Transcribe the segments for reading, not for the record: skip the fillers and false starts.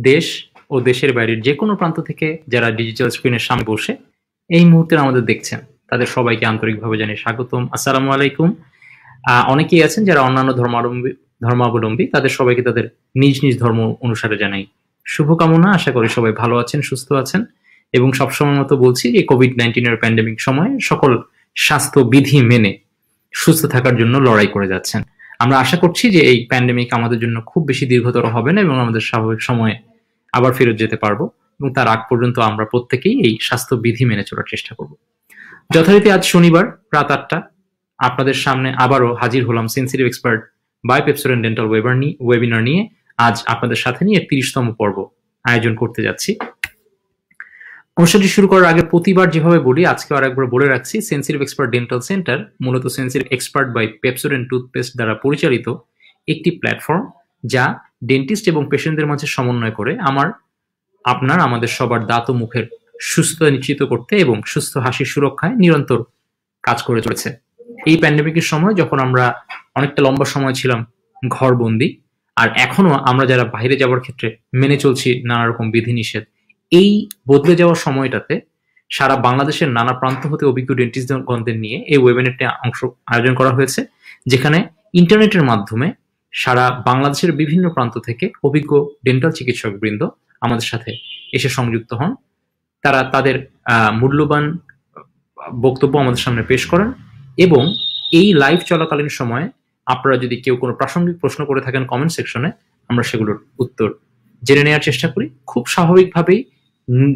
দেশ ও দেশের বাইরের যে কোনো প্রান্ত থেকে যারা ডিজিটাল স্ক্রিনের সামনে বসে এই মুহূর্তে আমাদের দেখছেন তাদের সবাইকে আন্তরিকভাবে জানিয়ে স্বাগতম। আসসালামু আলাইকুম। অনেকেই আছেন যারা অন্যান্য ধর্মাবলম্বী তাদের সবাইকে তাদের নিজ নিজ ধর্ম অনুসারে জানাই শুভকামনা। আশা করি সবাই ভালো আছেন, সুস্থ আছেন এবং সবসময় মতো বলছি যে কোভিড-19 প্যান্ডেমিক সময়ে সকল স্বাস্থ্য বিধি মেনে সুস্থ থাকার জন্য লড়াই করে যাচ্ছেন। আমরা আশা করছি যে এই প্যান্ডেমিক আমাদের জন্য খুব বেশি দীর্ঘতর হবে না এবং আমাদের স্বাভাবিক সময়ে আবার ফেরত যেতে পারবো এবং তার আগ পর্যন্ত আমরা প্রত্যেকেই এই স্বাস্থ্য বিধি মেনে চলার চেষ্টা করব। যথারীতি আজ শনিবার রাত 8টা আপনাদের সামনে আবারও হাজির হলাম sensitive expert by Pepsodent dental webinar নিয়ে। আজ আপনাদের সাথে নিয়ে 30তম পর্ব আয়োজন করতে যাচ্ছি। অনুষ্ঠানটি শুরু করার আগে প্রতিবার যেভাবে বলি আজকে আরেকবার বলে রাখছি, সেনসিটিভ এক্সপার্ট ডেন্টাল সেন্টার মূলত sensitive expert by Pepsodent toothpaste দ্বারা পরিচালিত একটি প্ল্যাটফর্ম যা ডেন্টিস্ট এবং পেশেন্টদের মাঝে সমন্বয় করে আমাদের সবার দাঁত ও মুখের সুস্থতা নিশ্চিত করতে এবং সুস্থ হাসির সুরক্ষায় নিরন্তর কাজ করে চলেছে। এই প্যান্ডেমিকের সময় যখন আমরা অনেকটা লম্বা সময় ছিলাম ঘরবন্দি, আর এখনো আমরা যারা বাইরে যাওয়ার ক্ষেত্রে মেনে চলছি নানা রকম বিধিনিষেধ, এই বদলে যাওয়ার সময়টাতে সারা বাংলাদেশের নানা প্রান্ত হতে অভিজ্ঞ ডেন্টিস্টগণদের নিয়ে এই ওয়েবিনারটি আয়োজন করা হয়েছে, যেখানে ইন্টারনেটের মাধ্যমে সারা বাংলাদেশের বিভিন্ন প্রান্ত থেকে অভিজ্ঞ ডেন্টাল চিকিৎসক বৃন্দ আমাদের সাথে এসে সংযুক্ত হন। তারা তাদের মূল্যবান বক্তব্য আমাদের সামনে পেশ করেন এবং এই লাইভ চলাকালীন সময়ে আপনারা যদি কেউ কোনো প্রাসঙ্গিক প্রশ্ন করে থাকেন কমেন্ট সেকশনে, আমরা সেগুলোর উত্তর জেনে নেওয়ার চেষ্টা করি। খুব স্বাভাবিকভাবেই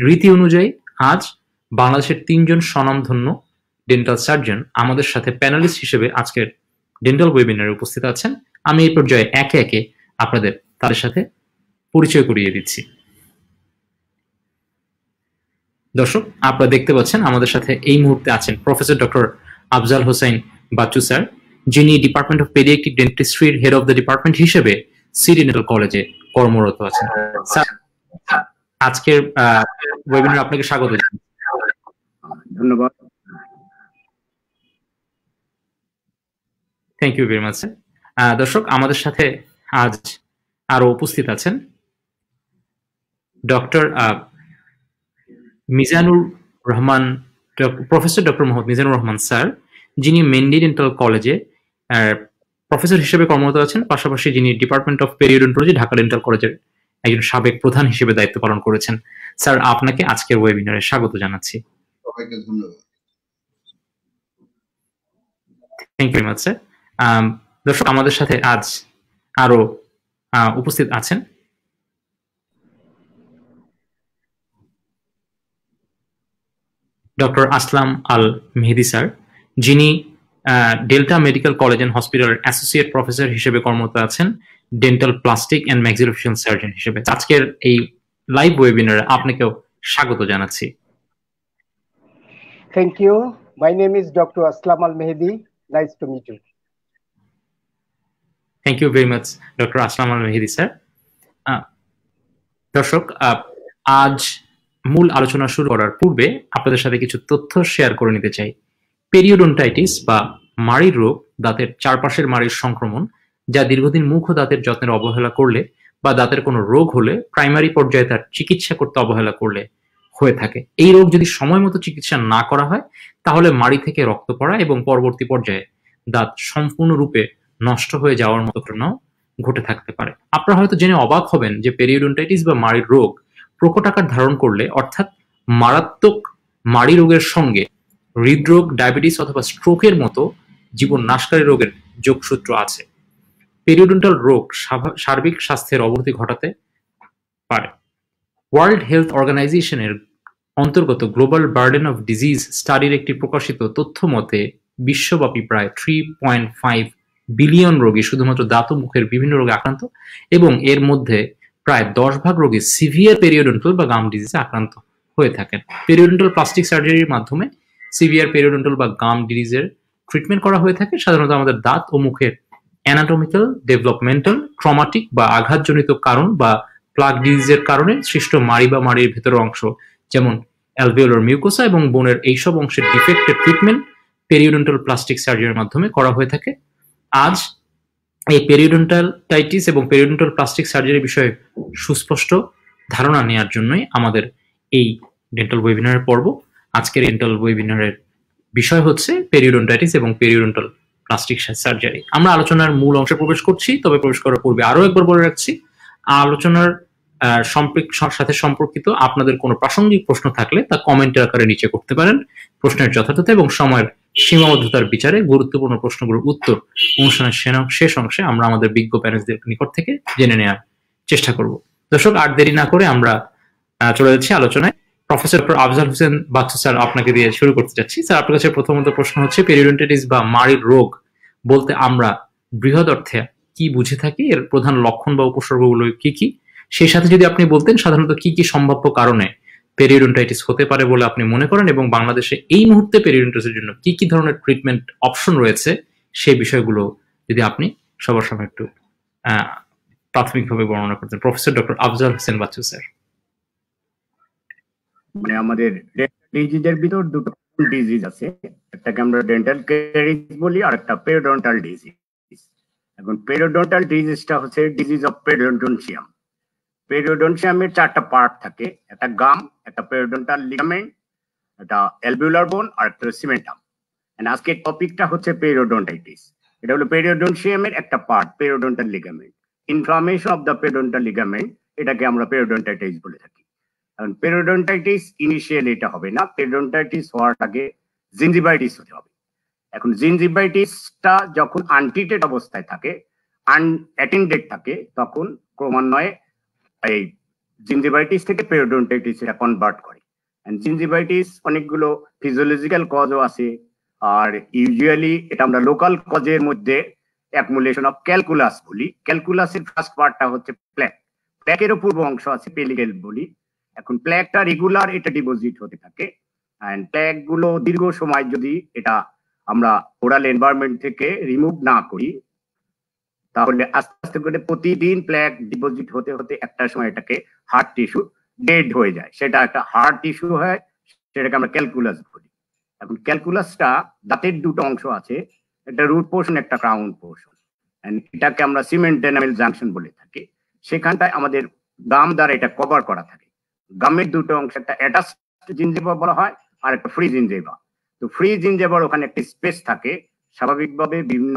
রীতি অনুযায়ী আজ বাংলাদেশের 3জন স্বনামধন্য ডেন্টাল সার্জন আমাদের সাথে প্যানেলিস্ট হিসেবে আজকের ডেন্টাল ওয়েবিনারে উপস্থিত আছেন। আমি এই পর্যায়ে একে একে আপনাদের তাদের সাথে পরিচয় করিয়ে দিচ্ছি। দর্শক, আপনারা দেখতে পাচ্ছেন আমাদের সাথে এই মুহূর্তে আছেন professor doctor Afzal Hossain Bachchu sir, যিনি ডিপার্টমেন্ট অফ পেডিয়াট্রিক ডেন্টিস্ট্রির হেড অফ দ্য ডিপার্টমেন্ট হিসেবে সিটি ডেন্টাল কলেজে কর্মরত আছেন। স্যার, আজকের ওয়েবিনারে আপনাকে স্বাগত জানাই। ধন্যবাদ। Thank you very much sir. দর্শক, আমাদের সাথে আজ আরো উপস্থিত আছেন doctor Mizanur Rahman, professor doctor Mohammad Mizanur Rahman sir, যিনি মেন্ডি ডেন্টাল কলেজে প্রফেসর হিসেবে কর্মরত আছেন, পাশাপাশি যিনি department of periodontology Dhaka dental কলেজের একজন সাবেক প্রধান হিসেবে দায়িত্ব পালন করেছেন। স্যার, আপনাকে আজকের ওয়েবিনারে স্বাগত জানাচ্ছি। সবাইকে ধন্যবাদ। Thank you very much sir. দর্শক, আমাদের সাথে আজ আরো উপস্থিত আছেন ডক্টর আসলাম আল মেহেদি স্যার, যিনি ডেল্টা মেডিকেল কলেজ অ্যান্ড হসপিটালের অ্যাসোসিয়েট প্রফেসর হিসেবে কর্মরত আছেন dental plastic and maxillofacial surgeon হিসেবে। আজকের এই লাইভ ওয়েবিনারে আপনাকেও স্বাগত জানাচ্ছি। Thank you. My name is Dr. Aslam Al Mehdi. Nice to meet you. Thank you very much, Dr. Aslam Al Mehdi sir. দর্শক, আজ মূল আলোচনা শুরু করার পূর্বে আপনাদের সাথে কিছু তথ্য শেয়ার করে নিতে চাই। পেরিওডন্টাইটিস বা মাড়ির রোগ দাঁতের চারপাশের মাড়ির সংক্রমণ, যা দীর্ঘদিন মুখ ও দাঁতের যত্নের অবহেলা করলে বা দাঁতের কোনো রোগ হলে প্রাইমারি পর্যায়ে তার চিকিৎসা করতে অবহেলা করলে হয়ে থাকে। এই রোগ যদি সময় মতো চিকিৎসা না করা হয় তাহলে মাড়ি থেকে রক্ত পড়া এবং পরবর্তী পর্যায়ে দাঁত সম্পূর্ণরূপে নষ্ট হয়ে যাওয়ার মতো ঘটনাও ঘটে থাকতে পারে। আপনারা হয়তো জেনে অবাক হবেন যে পেরিওডন্টাইটিস বা মাড়ির রোগ প্রকট আকার ধারণ করলে, অর্থাৎ মারাত্মক মাড়ি রোগের সঙ্গে হৃদরোগ, ডায়াবেটিস অথবা স্ট্রোকের মতো জীবন নাশকারী রোগের যোগসূত্র আছে। পেরিওডন্টাল রোগ সার্বিক স্বাস্থ্যের অবনতি ঘটাতে পারে। ওয়ার্ল্ড হেলথ অর্গানাইজেশনের অন্তর্গত গ্লোবাল বার্ডেন অফ ডিজিজ স্টাডির একটি প্রকাশিত তথ্য মতে বিশ্বব্যাপী প্রায় 3.5 বিলিয়ন রোগী শুধুমাত্র দাঁত ও মুখের বিভিন্ন রোগে আক্রান্ত এবং এর মধ্যে প্রায় 10% রোগী সিভিয়ার পেরিওডন্টাল বা গাম ডিজিজে আক্রান্ত হয়ে থাকেন। পেরিওডন্টাল প্লাস্টিক সার্জারির মাধ্যমে সিভিয়ার পেরিওডন্টাল বা গাম ডিজিজের ট্রিটমেন্ট করা হয়ে থাকে। সাধারণত আমাদের দাঁত ও মুখের অ্যানাটমিক্যাল, ডেভেলপমেন্টাল, ট্রমাটিক বা আঘাতজনিত কারণ বা প্লাগ ডিজিজের কারণে সৃষ্ট মাড়ি বা মাড়ির ভেতরের অংশ যেমন অ্যালভিওলার মিউকোসা এবং বোনের এইসব অংশের ডিফেক্টের ট্রিটমেন্ট পেরিওডন্টাল প্লাস্টিক সার্জারির মাধ্যমে করা হয়ে থাকে। আজ এই পেরিওডন্টাইটিস এবং পেরিওডন্টাল প্লাস্টিক সার্জারি বিষয়ে সুস্পষ্ট ধারণা নেওয়ার জন্যই আমাদের এই ডেন্টাল ওয়েবিনারের পর্ব। আজকের ডেন্টাল ওয়েবিনারের বিষয় হচ্ছে পেরিওডন্টাইটিস এবং পেরিওডন্টাল প্লাস্টিক সার্জারি। আমরা আলোচনার মূল অংশে প্রবেশ করছি, তবে প্রবেশ করার পূর্বে আরো একবার বলে রাখছি, আলোচনার সাথে সম্পর্কিত আপনাদের কোনো প্রাসঙ্গিক প্রশ্ন থাকলে তা কমেন্টের আকারে নিচে করতে পারেন। প্রশ্নের যথাযথতা এবং সময়ের সীমাবদ্ধতার বিচারে গুরুত্বপূর্ণ প্রশ্নগুলোর উত্তর অনুষ্ঠানের শেষ অংশে আমরা আমাদের বিজ্ঞ প্যানেলদের নিকট থেকে জেনে নেওয়ার চেষ্টা করব। দর্শক, আর দেরি না করে আমরা চলে যাচ্ছি আলোচনায়। Professor doctor Afzal Hossain Bachchu sir, আপনাকে দিয়ে শুরু করতে যাচ্ছি। স্যার, আপনার কাছে প্রথমত প্রশ্ন হচ্ছে, পেরিওডন্টাইটিস বা মাড়ির রোগ বলতে আমরা বৃহৎ অর্থে কি বুঝে থাকি, এর প্রধান লক্ষণ বা উপসর্গগুলো কি কি, সেই সাথে যদি আপনি বলতেন সাধারণত কি কি সম্ভাব্য কারণে পেরিওডন্টাইটিস হতে পারে বলে আপনি মনে করেন, এবং বাংলাদেশে এই মুহূর্তে পেরিওডন্টাইটিসের জন্য কি কি ধরনের ট্রিটমেন্ট অপশন রয়েছে, সেই বিষয়গুলো যদি আপনি সবার সামনে একটু প্রাথমিকভাবে বর্ণনা করতেন। Professor doctor Afzal Hossain Bachchu sir. মানে আমাদের ডিজিজের ভিতর দুটো ডিজিজ আছে, একটাকে আমরা ডেন্টাল ক্যারিজ বলি আর একটা পেরিওডন্টাল ডিজিজ। এখন পেরিওডন্টাল ডিজিজটা হচ্ছে ডিজিজ অফ পেরিওডন্টিয়াম। পেরিওডন্টিয়ামের 4টা পার্ট থাকে, একটা গাম, একটা পেরিওডন্টাল লিগামেন্ট, একটা অ্যালভিওলার বোন আর একটা সিমেন্টাম। এন্ড আজকের টপিকটা হচ্ছে পেরিওডন্টাইটিস। এটা হলো পেরিওডন্টিয়ামের একটা part, periodontal ligament. Inflammation of the periodontal ligament, এটাকে আমরা পেরিওডন্টাইটিস বলে থাকি। কারণ পেরিওডন্টাইটিস ইনিশিয়ালি এটা হবে না, পেরিওডন্টাইটিস হওয়ার আগে জিঞ্জিভাইটিস হতে হবে। এখন জিঞ্জিভাইটিসটা যখন আনট্রিটেড অবস্থায় থাকে, আনঅ্যাটেন্ডেড থাকে, তখন ক্রমান্বয়ে এই জিঞ্জিভাইটিস থেকে পেরিওডন্টাইটিস এটা কনভার্ট করে। জিঞ্জিভাইটিস অনেকগুলো ফিজিওলজিক্যাল কজও আছে, আর ইউজুয়ালি এটা আমরা লোকাল কজের মধ্যে অ্যাকুমুলেশন অফ ক্যালকুলাস বলি। ক্যালকুলাসের ফার্স্ট পার্টটা হচ্ছে প্ল্যাক, প্ল্যাকেরও পূর্ব অংশ আছে পেলিকেল বলি। এখন প্ল্যাকটা রেগুলার এটা ডিপোজিট হতে থাকে, এন্ড প্ল্যাক গুলো দীর্ঘ সময় যদি এটা আমরা ওরাল এনভায়রনমেন্ট থেকে রিমুভ না করি, তাহলে আস্তে আস্তে করে প্রতিদিন প্ল্যাক ডিপোজিট হতে হতে একটা সময় এটাকে হার্ট টিস্যু ডেড হয়ে যায়, সেটা একটা হার্ট টিস্যু হয়, সেটাকে আমরা ক্যালকুলাস বলি। এখন ক্যালকুলাসটা দাঁতের দুটো অংশ আছে, একটা রুট পোর্শন, একটা ক্রাউন পোর্শন, এটাকে আমরা সিমেন্ট এনামেল জাংশন বলে থাকি। সেখানটায় আমাদের গাম দ্বারা এটা কভার করা থাকে। গামের দুটো অংশ, একটা অ্যাটাচড জিনজেভা বলা হয় আর একটা ফ্রি জিনজেভা। তো ফ্রি জিনজেভার ওখানে একটা স্পেস থাকে, স্বাভাবিকভাবে বিভিন্ন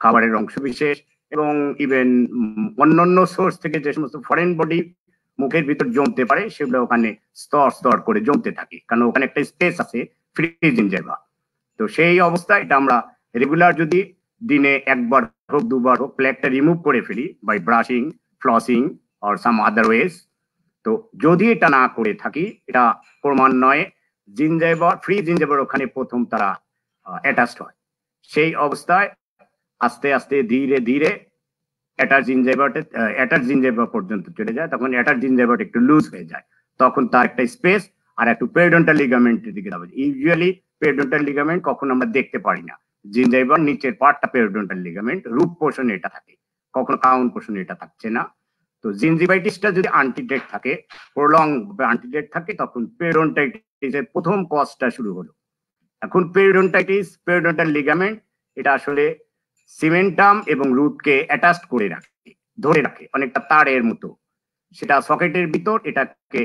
খাবারের অংশ বিশেষ এবং ইভেন অন্যান্য সোর্স থেকে যে সমস্ত ফরেন বডি মুখের ভিতর জমতে পারে, সেগুলো ওখানে স্তর স্তর করে জমতে থাকে, কারণ ওখানে একটা স্পেস আছে ফ্রি জিনজেভা। তো সেই অবস্থায় এটা আমরা রেগুলার যদি দিনে একবার হোক দুবার হোক প্ল্যাকটা রিমুভ করে ফেলি by brushing, flossing or some other ways, তো যদি এটা না করে থাকি, এটা ক্রমান্বয়ে জিনজেভার, ফ্রি জিনজেভার ওখানে প্রথম তারা অ্যাটাচড হয়। সেই অবস্থায় আস্তে আস্তে ধীরে ধীরে অ্যাটাচ জিনজেভা পর্যন্ত চলে যায়, তখন অ্যাটাচ জিনজেভাটা একটু লুজ হয়ে যায়, তখন তার একটা স্পেস আর একটু পেরিওডন্টাল লিগামেন্টের দিকে যাবে। ইউজুয়ালি পেরিওডন্টাল লিগামেন্ট কখনো আমরা দেখতে পারি না, জিনজেভার নিচের পার্টটা পেরিওডন্টাল লিগামেন্ট, রুট পোর্শনে এটা থাকে, কখনো ক্রাউন পোর্শনে এটা থাকছে না। তো জিনজিভাইটিসটা যদি আনট্রিটেড থাকে, প্রলং আনট্রিটেড থাকে, তখন পেরিওডন্টাইটিসের প্রথম কজটা শুরু হলো। এখন পেরিওডন্টাইটিস, পেরিওডন্টাল লিগামেন্ট এটা আসলে সিমেন্টাম এবং রুটকে অ্যাটাচড করে রাখে, ধরে রাখে অনেকটা তারের মতো, সেটা সকেটের ভিতর এটাকে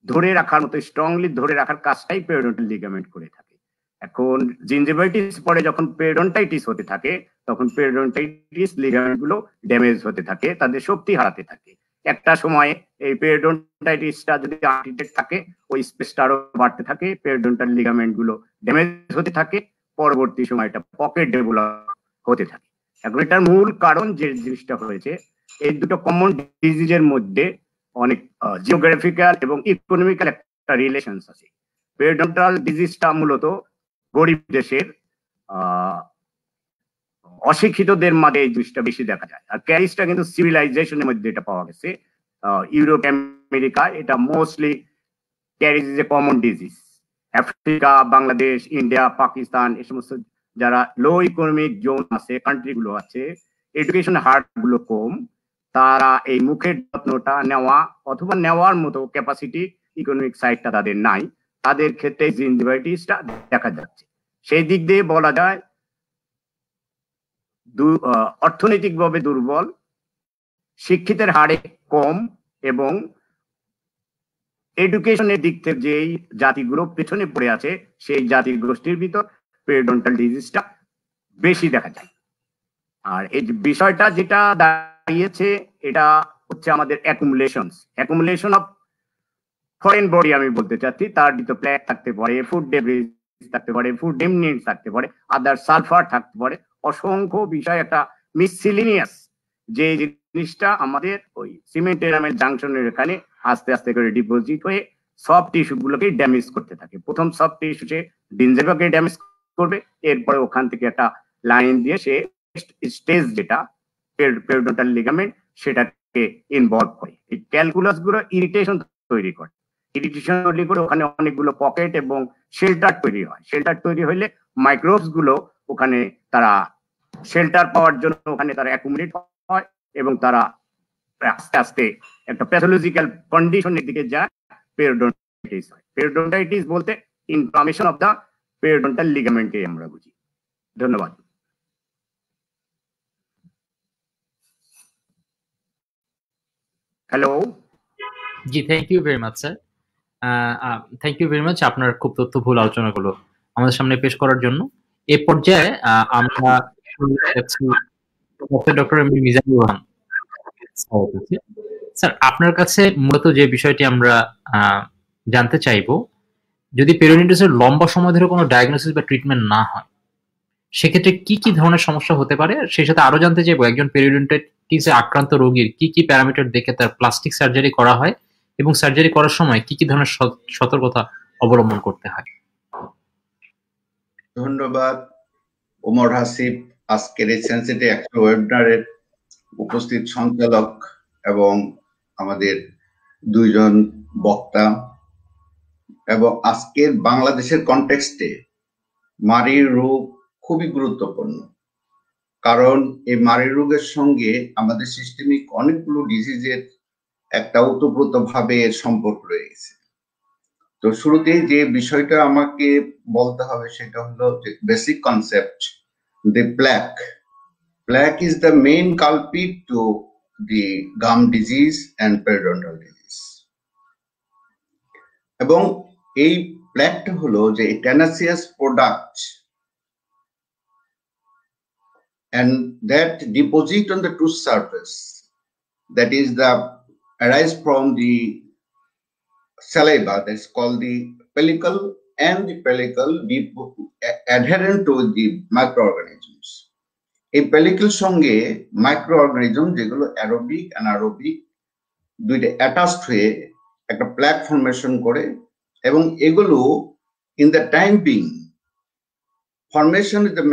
ধরে রাখার মতো, স্ট্রংলি ধরে রাখার কাজটাই পেরিওডন্টাল লিগামেন্ট করে থাকে। এখন জিনজিভাইটিস পরে যখন পেরিওডন্টাইটিস হতে থাকে, তখন পেরিওডন্টাইটিস লিগামেন্ট গুলো ড্যামেজ হতে থাকে, তাদের শক্তি হারাতে থাকে। একটা সময়ে এই পেরিওডন্টাইটিসটা যদি আনট্রিটেড থাকে, ওই স্পেসটা আরো বাড়তে থাকে, পেরিওডন্টাল লিগামেন্ট গুলো ড্যামেজ হতে থাকে, পরবর্তী সময় এটা পকেট ডেভেলপ হতে থাকে। এখন এটার মূল কারণ যে জিনিসটা হয়েছে, এই দুটো কমন ডিজিজের মধ্যে অনেক জিওগ্রাফিক্যাল এবং ইকোনমিক্যাল একটা রিলেশনস আছে। পেরিওডন্টাল ডিজিজটা মূলত গরিব দেশের অশিক্ষিতদের মাঝে এই জিনিসটা বেশি দেখা যায়, আর ক্যারিজটা কিন্তু সিভিলাইজেশনের মধ্যে এটা পাওয়া গেছে। ইউরোপ, আমেরিকা এটা mostly caries is a common disease. Africa, Bangladesh, India, Pakistan, এই সমস্ত যারা লো ইকোনমিক জোন আছে, কান্ট্রি গুলো আছে, এডুকেশন হার গুলো কম, তারা এই মুখের যত্নটা নেওয়া অথবা নেওয়ার মতো ক্যাপাসিটি, ইকোনমিক সাইডটা তাদের নাই, তাদের ক্ষেত্রে জিনজিভাইটিসটা দেখা যাচ্ছে। সেই দিক দিয়ে বলা যায় অর্থনৈতিকভাবে দুর্বল শিক্ষিতের হারে কম এবং এডুকেশনের দিক থেকে যেই জাতিগুলো পেছনে পড়ে আছে সেই জাতি গোষ্ঠীর ভিতর পেরিওডন্টাল ডিজিজটা বেশি দেখা যায়। আর এই বিষয়টা যেটা দাঁড়িয়েছে এটা হচ্ছে আমাদের অ্যাকুমুলেশন অফ ফরেন বডি, আমি বলতে চাচ্ছি তার ভিতর প্ল্যাক থাকতে পারে, ফুড ডেব্রিজ থাকতে পারে, ফুড ডেমনেন্টস থাকতে পারে, আদার সালফার থাকতে পারে, অসংখ্য বিষয় একটা মিসসিলিনিয়াস যে জিনিসটা আমাদের ওই সিমেন্টেরামের জাংশনের এখানে আস্তে আস্তে করে ডিপোজিট হয়ে সফট টিস্যু গুলোকে ড্যামেজ করতে থাকে। প্রথম সফট টিস্যুতে ডিনজেভাকে ড্যামেজ করবে, এরপরে ওখান থেকে একটা লাইন দিয়ে সে স্টেজ যেটা পেরিওডন্টাল লিগামেন্ট সেটাকে ইনভলভ করে। এই ক্যালকুলাস গুলো ইরিটেশন তৈরি করে, ওখানে অনেকগুলো পকেট এবং শেল্টার তৈরি হয়। শেল্টার তৈরি হইলে মাইক্রোবস গুলো ওখানে তারা শেল্টার পাওয়ার জন্য ওখানে তারা অ্যাকুমুলেট হয় এবং তারা আস্তে আস্তে একটা প্যাথোলজিক্যাল কন্ডিশনের দিকে যায়, পেরিওডন্টাইটিস হয়। পেরিওডন্টাইটিস বলতে ইনফ্লামেশন অফ দা পেরিওডন্টাল লিগামেন্টকে আমরা বুঝি। ধন্যবাদ। হ্যালো। জি, thank you very much sir. Thank you very much আপনার খুব তথ্যবহুল আলোচনাগুলো আমাদের সামনে পেশ করার জন্য। এ পর্যায়ে আমরা doctor M D Mizanur Rahman sir, আপনার কাছে মূলত যে বিষয়টি আমরা জানতে চাইবো, যদি পেরিওডন্টাইটিসের লম্বা সময় ধরে কোনো ডায়াগনোসিস বা ট্রিটমেন্ট না হয় সেক্ষেত্রে কি কি ধরনের সমস্যা হতে পারে, সেই সাথে আরো জানতে চাইবো একজন পেরিওডন্টাইটিসে আক্রান্ত রোগীর কি কি প্যারামিটার দেখে তার প্লাস্টিক সার্জারি করা হয় এবং সার্জারি করার সময় কি কি ধরনের সতর্কতা অবলম্বন করতে হয়। ধন্যবাদ ওমর হাসিব, আজকের এই সেন্সিটিভ একটা ওয়েবিনারের উপস্থিত সঞ্চালক এবং আমাদের দুইজন বক্তা। এবং আজকের বাংলাদেশের কনটেক্সটে মারির রোগ খুবই গুরুত্বপূর্ণ, কারণ এই মারির রোগের সঙ্গে আমাদের সিস্টেমিক অনেকগুলো ডিজিজের একটা ওতপ্রোত ভাবে এর সম্পর্ক রয়েছে। তো শুরুতেই যে বিষয়টা আমাকে বলতে হবে সেটা হলো যে basic concept, the plaque is the main culprit to the gum disease and periodontal disease। এবং এই প্ল্যাকটা হলো যে tenacious product and that deposit on the tooth surface, that is the arise from the saliva, that's called the pellicle, and the pellicle adherent to the microorganisms। এই pellicle সঙ্গে microorganism যেগুলো aerobic anaerobic দুইটা attached হয়ে একটা plaque formation করে, এবং এগুলো in the time being formation is the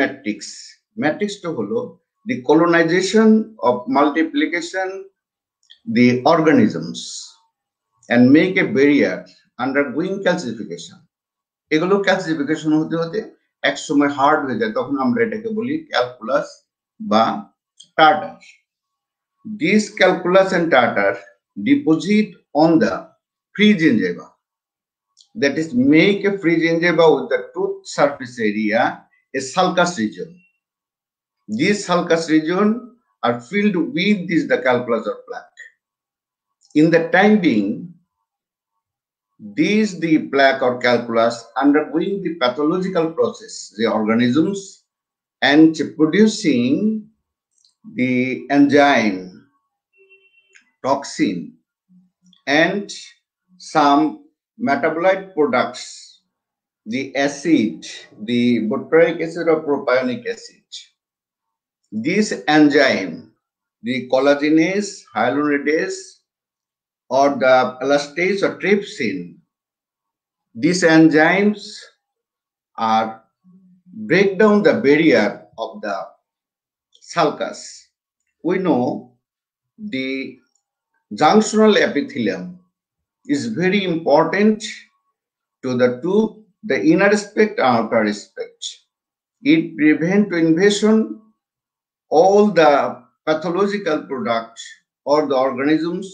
ম্যাট্রিক্সটা হলো the colonization of multiplication the organisms and make a barrier undergoing calcification। এগুলো ক্যালসিফিকেশন হতে হতে এক সময় হার্ড হয়ে যায়, তখন আমরা এটাকে বলি ক্যালকুলাস বা tartar. These calculus and tartar deposit on the free gingiva, that is make a free gingiva with the tooth surface area a sulcus region. These sulcus region are filled with the calculus or plaque. In the time being, the plaque or calculus undergoing the pathological process, the organisms, and producing the enzyme, toxin, and some metabolite products, the acid, the butyric acid or propionic acid. This enzyme, the collagenase, hyaluronidase, or the elastase or trypsin, these enzymes are break down the barrier of the sulcus. We know the junctional epithelium is very important to the tooth, the inner aspect and outer aspect. It prevents invasion all the pathological products or the organisms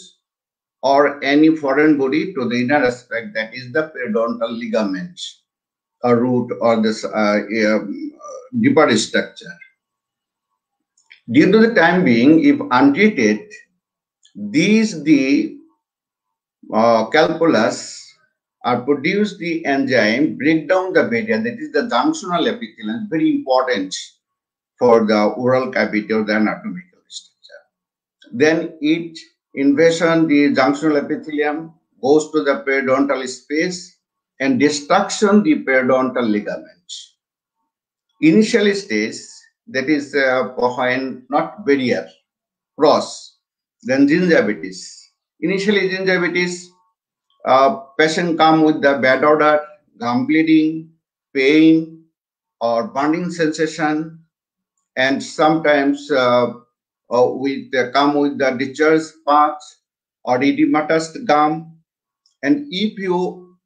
or any foreign body to the inner aspect, that is the periodontal ligament or root or this deeper structure. Due to the time being, if untreated, the calculus are produce the enzyme, break down the barrier, that is the junctional epithelium, very important for the oral cavity or the anatomical structure. Then it invasion the junctional epithelium, goes to the periodontal space and destruction the periodontal ligament. Initial stage, that is when not barrier, cross, then gingivitis. Initially gingivitis, patient come with the bad odor, gum bleeding, pain, or burning sensation, and sometimes come with the discharge path or edematous gum. And if you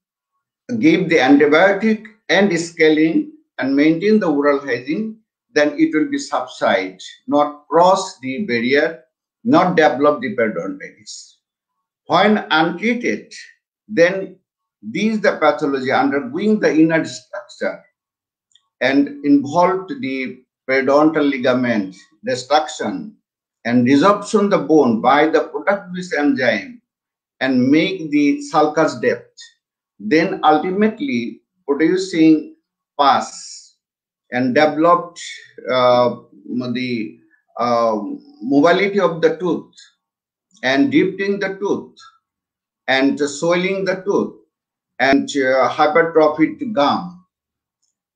give the antibiotic and scaling and maintain the oral hygiene, then it will be subside, not cross the barrier, not develop the periodontitis. When untreated, then these the pathology undergoing the inner structure and involved the periodontal ligament destruction and resorption the bone by the product of this enzyme and make the sulcus depth, then ultimately producing pus and developed the mobility of the tooth and drifting the tooth and swelling the tooth and hypertrophied gum.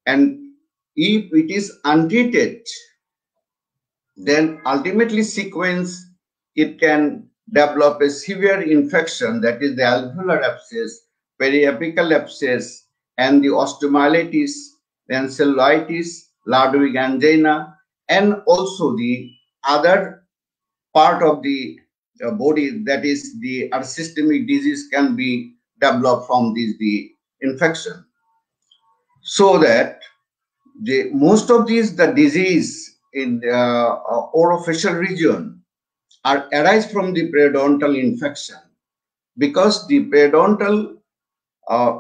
And if it is untreated, then ultimately sequence it can develop a severe infection, that is the alveolar abscess, periapical abscess, and the osteomyelitis, then cellulitis, Ludwig angina, and also the other part of the body, that is the systemic disease can be developed from the infection. So that most of the disease in orofacial region arise from the periodontal infection, because the periodontal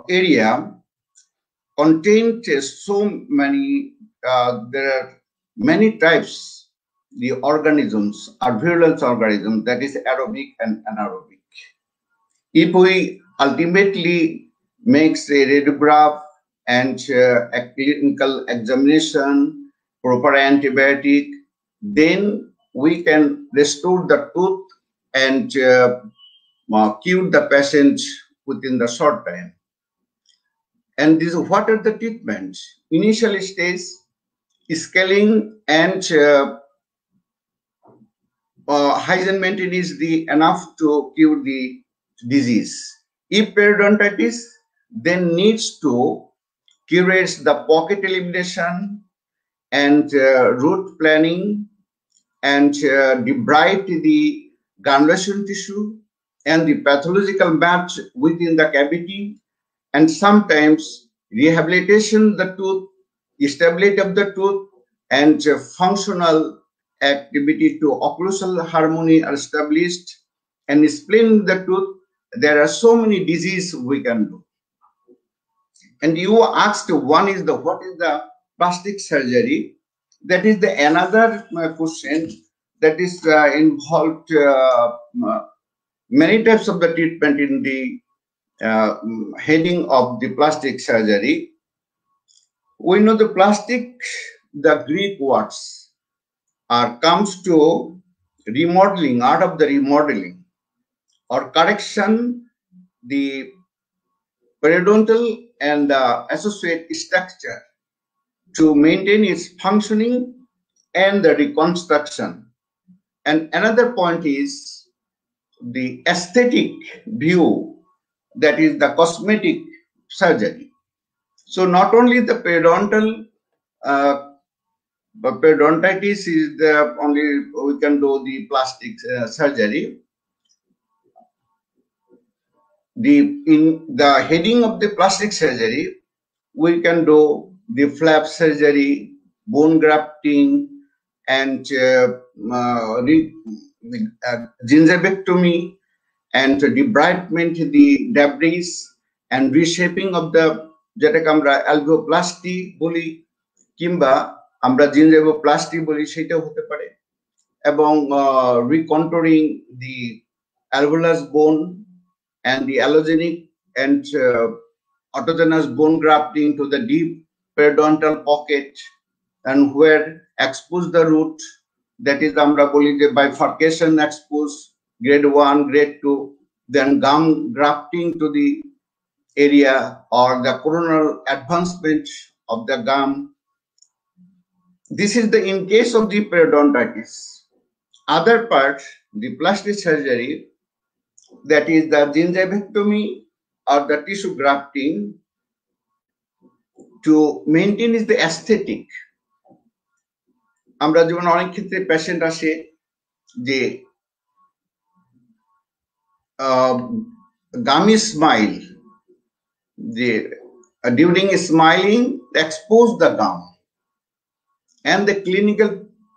area contains so many, there are many types, the organisms are virulent organisms, that is aerobic and anaerobic. If we ultimately makes a radiograph and a clinical examination, proper antibiotic, then we can restore the tooth and cure the patient within the short time. And this, what are the treatments? Initial stage, scaling and hygiene maintenance is enough to cure the disease. If periodontitis, then needs to curate the pocket elimination and root planning and debride the granulation tissue and the pathological match within the cavity, and sometimes rehabilitation the tooth, stability of the tooth, and functional activity to occlusal harmony are established, and splitting the tooth. There are so many diseases we can do. And you asked one is what is the plastic surgery? That is another question that is involved many types of the treatment in the heading of the plastic surgery. We know the plastic, the Greek words comes to remodeling, art of the remodeling or correction the periodontal and associate structure to maintain its functioning and the reconstruction. And another point is the aesthetic view, that is the cosmetic surgery. So not only the periodontal but periodontitis is the only we can do the plastic surgery. In the heading of the plastic surgery, we can do the flap surgery, bone grafting, and gingivectomy, and debridement the debris and reshaping of the যেটাকে আমরা অ্যালভিওপ্লাস্টি বলি কিংবা আমরা জিনজেভোপ্লাস্টি বলি, সেটাও হতে পারে, এবং রিকন্টুরিং দি alveolus bone and the allogenic and autogenous bone grafting to the deep periodontal pocket, and where expose the root, that is আমরা বলি যে bifurcation expose, grade 1, grade 2, then gum grafting to the area or the coronal advancement of the gum. This is the in case of the periodontitis. Other part, the plastic surgery, that is the gingivectomy or the tissue grafting to maintain is the aesthetic. আমরা যেমন অনেক ক্ষেত্রে patient আসে যে gummy smile, যে during smiling expose the gum and the clinical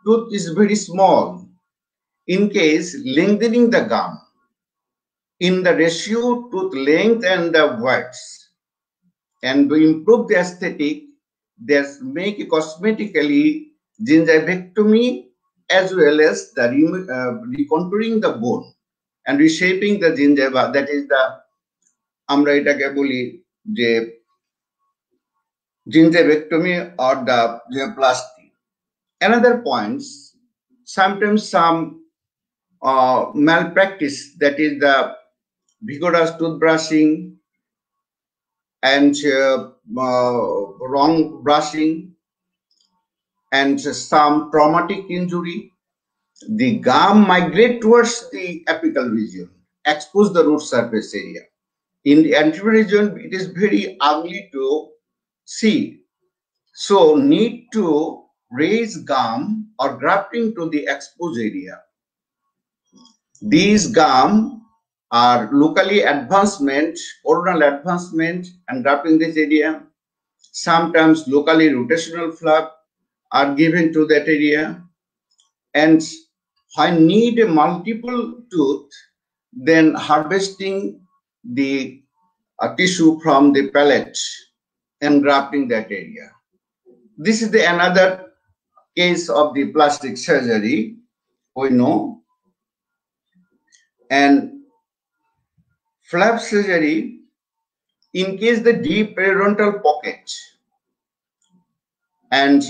tooth is very small. In case lengthening the gum in the ratio tooth length and the width, and to improve the aesthetic, they make cosmetically gingivectomy as well as the recontouring the bone and reshaping the gingiva. That is the আমরা এটাকে বলি যে gingivectomy or the gingivoplasty. Another points, sometimes some malpractice, that is the vigorous toothbrushing and wrong brushing and some traumatic injury, the gum migrate towards the apical region, expose the root surface area. In the anterior region, it is very ugly to see. So need to raise gum or grafting to the exposed area. These gum are locally advancement, coronal advancement and grafting this area. Sometimes locally rotational flap are given to that area. And when need a multiple tooth, then harvesting the tissue from the palate and grafting that area. This is the another case of the plastic surgery, we know. And flap surgery, in case the deep periodontal pocket and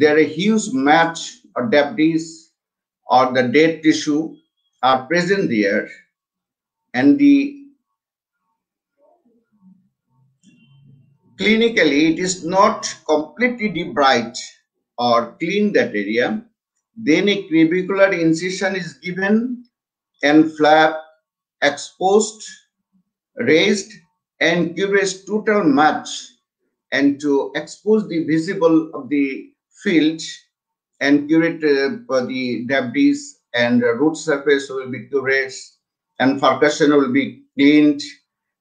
there are huge match or debris or the dead tissue are present there, and the clinically it is not completely debride or clean that area, then a clavicular incision is given and flap exposed, raised, and curates total match, and to expose the visible of the field and curate the debris, and root surface will be curated and percussion will be cleaned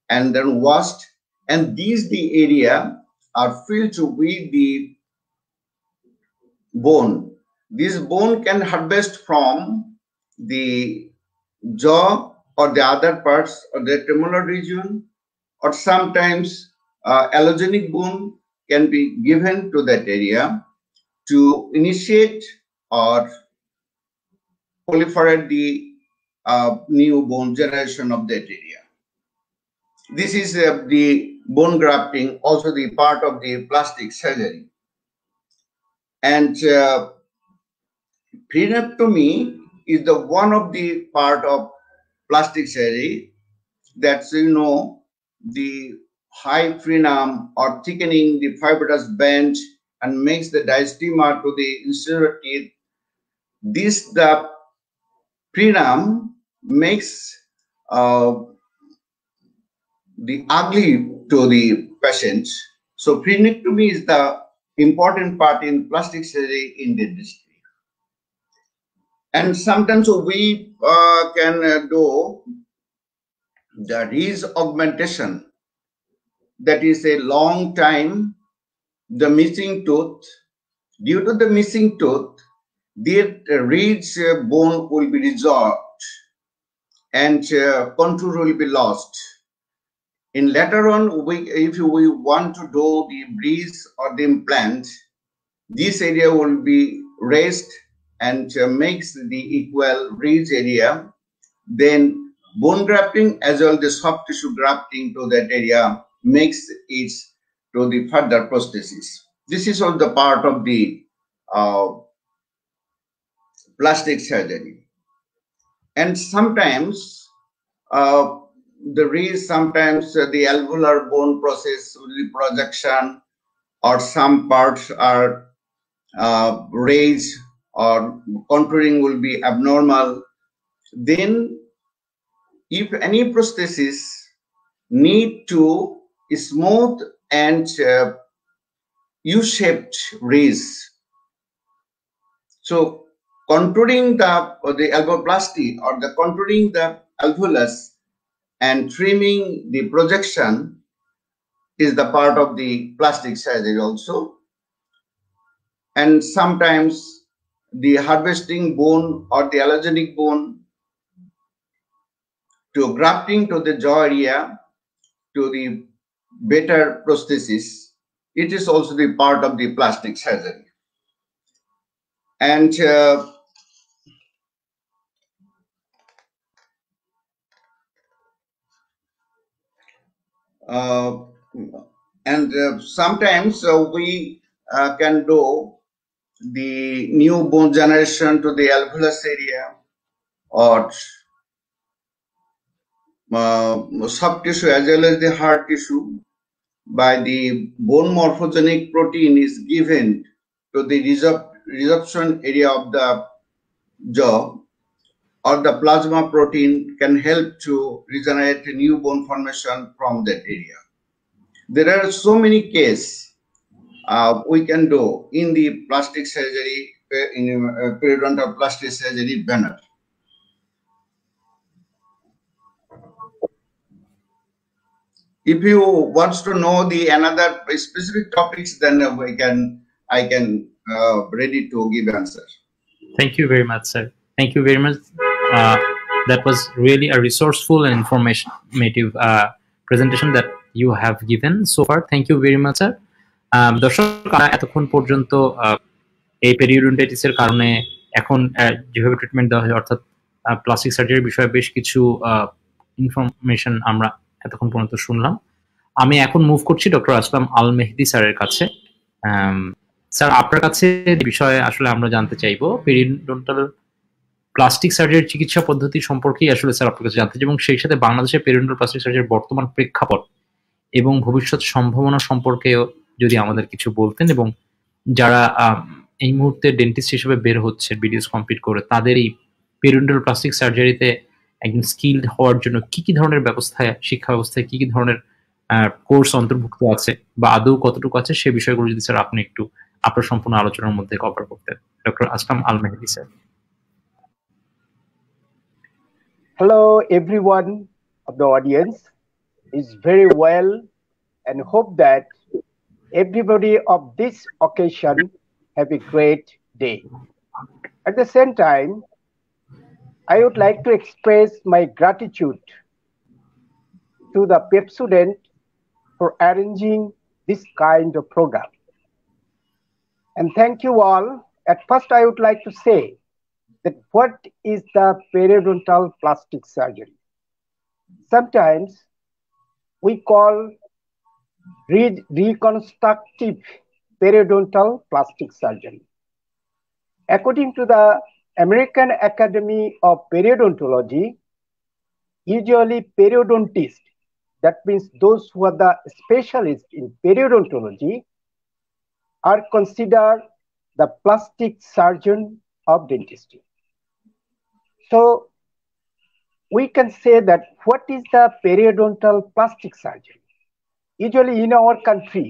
and then washed, and these the area are filled with the bone. This bone can harvest from the jaw or the other parts of the premolar region, or sometimes allogenic bone can be given to that area to initiate or proliferate the new bone generation of that area. This is the bone grafting, also the part of the plastic surgery. And frenectomy is the one of the part of plastic surgery that's, you know, the high frenum or thickening the fibrous band and makes the diastema to the inferior teeth. This the frenum makes the ugly to the patient. So frenectomy is the important part in plastic surgery in dentistry. And sometimes we can do the ridge augmentation. That is a long time, the missing tooth. Due to the missing tooth, the ridge bone will be resolved and contour will be lost. In later on, if we want to do the bridge or the implant, this area will be raised and makes the equal ridge area. then bone grafting as well the soft tissue grafting to that area makes it to the further prosthesis. This is all the part of the plastic surgery. And sometimes there is sometimes the alveolar bone process with the projection, or some parts are raised or contouring will be abnormal. Then if any prosthesis need to smooth and U-shaped raise, so contouring the alveoplasty or the contouring the alveolus and trimming the projection is the part of the plastic surgery also. And sometimes the harvesting bone or the allogenic bone to grafting to the jaw area to the better prosthesis, it is also the part of the plastic surgery. And sometimes we can do the new bone generation to the alveolus area, or soft tissue as well as the hard tissue by the bone morphogenic protein is given to the resorption area of the jaw, or the plasma protein can help to regenerate a new bone formation from that area. There are so many cases we can do in the plastic surgery, in periodontal plastic surgery banner. If you want to know the another specific topics, then I can ready to give answer. Thank you very much, sir. Thank you very much. That was really a resourceful and informative presentation that you have given so far. Thank you very much, sir. দর্শক, এতক্ষণ পর্যন্ত এই পেরিওডন্টাইটিসের কারণে এখন যেভাবে treatment দেওয়া হয়, অর্থাৎ প্লাস্টিক সার্জারির বিষয়ে বেশ কিছু ইনফরমেশন আমরা এতক্ষণ পর্যন্ত শুনলাম। আমি এখন মুভ করছি ডক্টর আসলাম আল মেহেদী স্যারের কাছে। স্যার, আপনার কাছে বিষয়ে আসলে আমরা জানতে চাইবো পেরিওডন্টাল প্লাস্টিক সার্জারির চিকিৎসা পদ্ধতি সম্পর্কেই আসলে স্যার আপনার কাছে জানতে চাই, এবং সেই সাথে বাংলাদেশের পেরিওডন্টাল প্লাস্টিক সার্জারির বর্তমান প্রেক্ষাপট এবং ভবিষ্যৎ সম্ভাবনা সম্পর্কেও যদি আমাদের কিছু বলতেন, এবং যারা এই মুহূর্তে ডেন্টিস্ট হিসেবে বের হচ্ছে বিডিএস কমপ্লিট করে, তাদের এই পেরিওডন্টাল প্লাস্টিক সার্জারিতে একজন স্কিলড হওয়ার জন্য কি কি ধরনের ব্যবস্থায়, শিক্ষা ব্যবস্থায় কি কি ধরনের কোর্স অন্তর্ভুক্ত আছে বা আদৌ কতটুকু আছে, সে বিষয়গুলো যদি স্যার আপনি একটু আপনার সম্পূর্ণ আলোচনার মধ্যে কভার করতেন। Doctor Aslam Al Mehedi sir. Hello everyone of the audience. Is very well and hope that everybody of this occasion have a great day. At the same time, I would like to express my gratitude to the Pepsodent for arranging this kind of program. And thank you all. At first, I would like to say that what is the periodontal plastic surgery? Sometimes we call reconstructive periodontal plastic surgery. According to the American Academy of Periodontology, usually periodontists, that means those who are the specialists in periodontology, are considered the plastic surgeon of dentistry. So we can say that what is the periodontal plastic surgery? Usually in our country,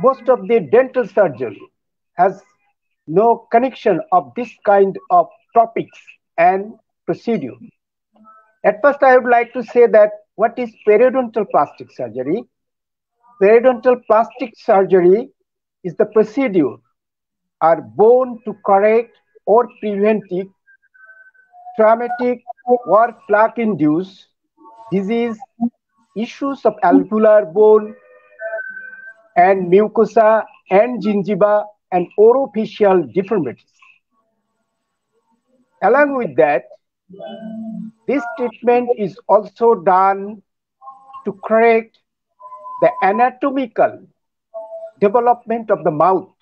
most of the dental surgery has no connection of this kind of topics and procedure. At first, I would like to say that what is periodontal plastic surgery? Periodontal plastic surgery is the procedure are born to correct or prevent traumatic or plaque-induced disease, issues of alveolar bone and mucosa and gingiva and orofacial deformities. Along with that, this treatment is also done to correct the anatomical development of the mouth.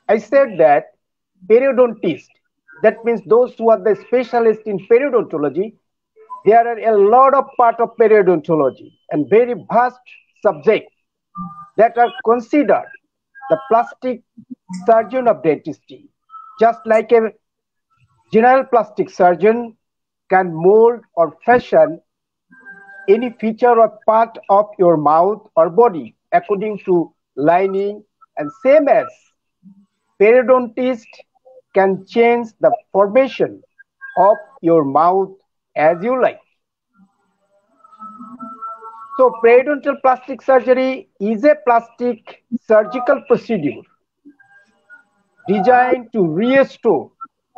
I said that periodontist, that means those who are the specialists in periodontology, there are a lot of part of periodontology and very vast subjects that are considered the plastic surgeon of dentistry. Just like a general plastic surgeon can mold or fashion any feature or part of your mouth or body according to lining, and same as periodontist can change the formation of your mouth as you like. So periodontal plastic surgery is a plastic surgical procedure designed to restore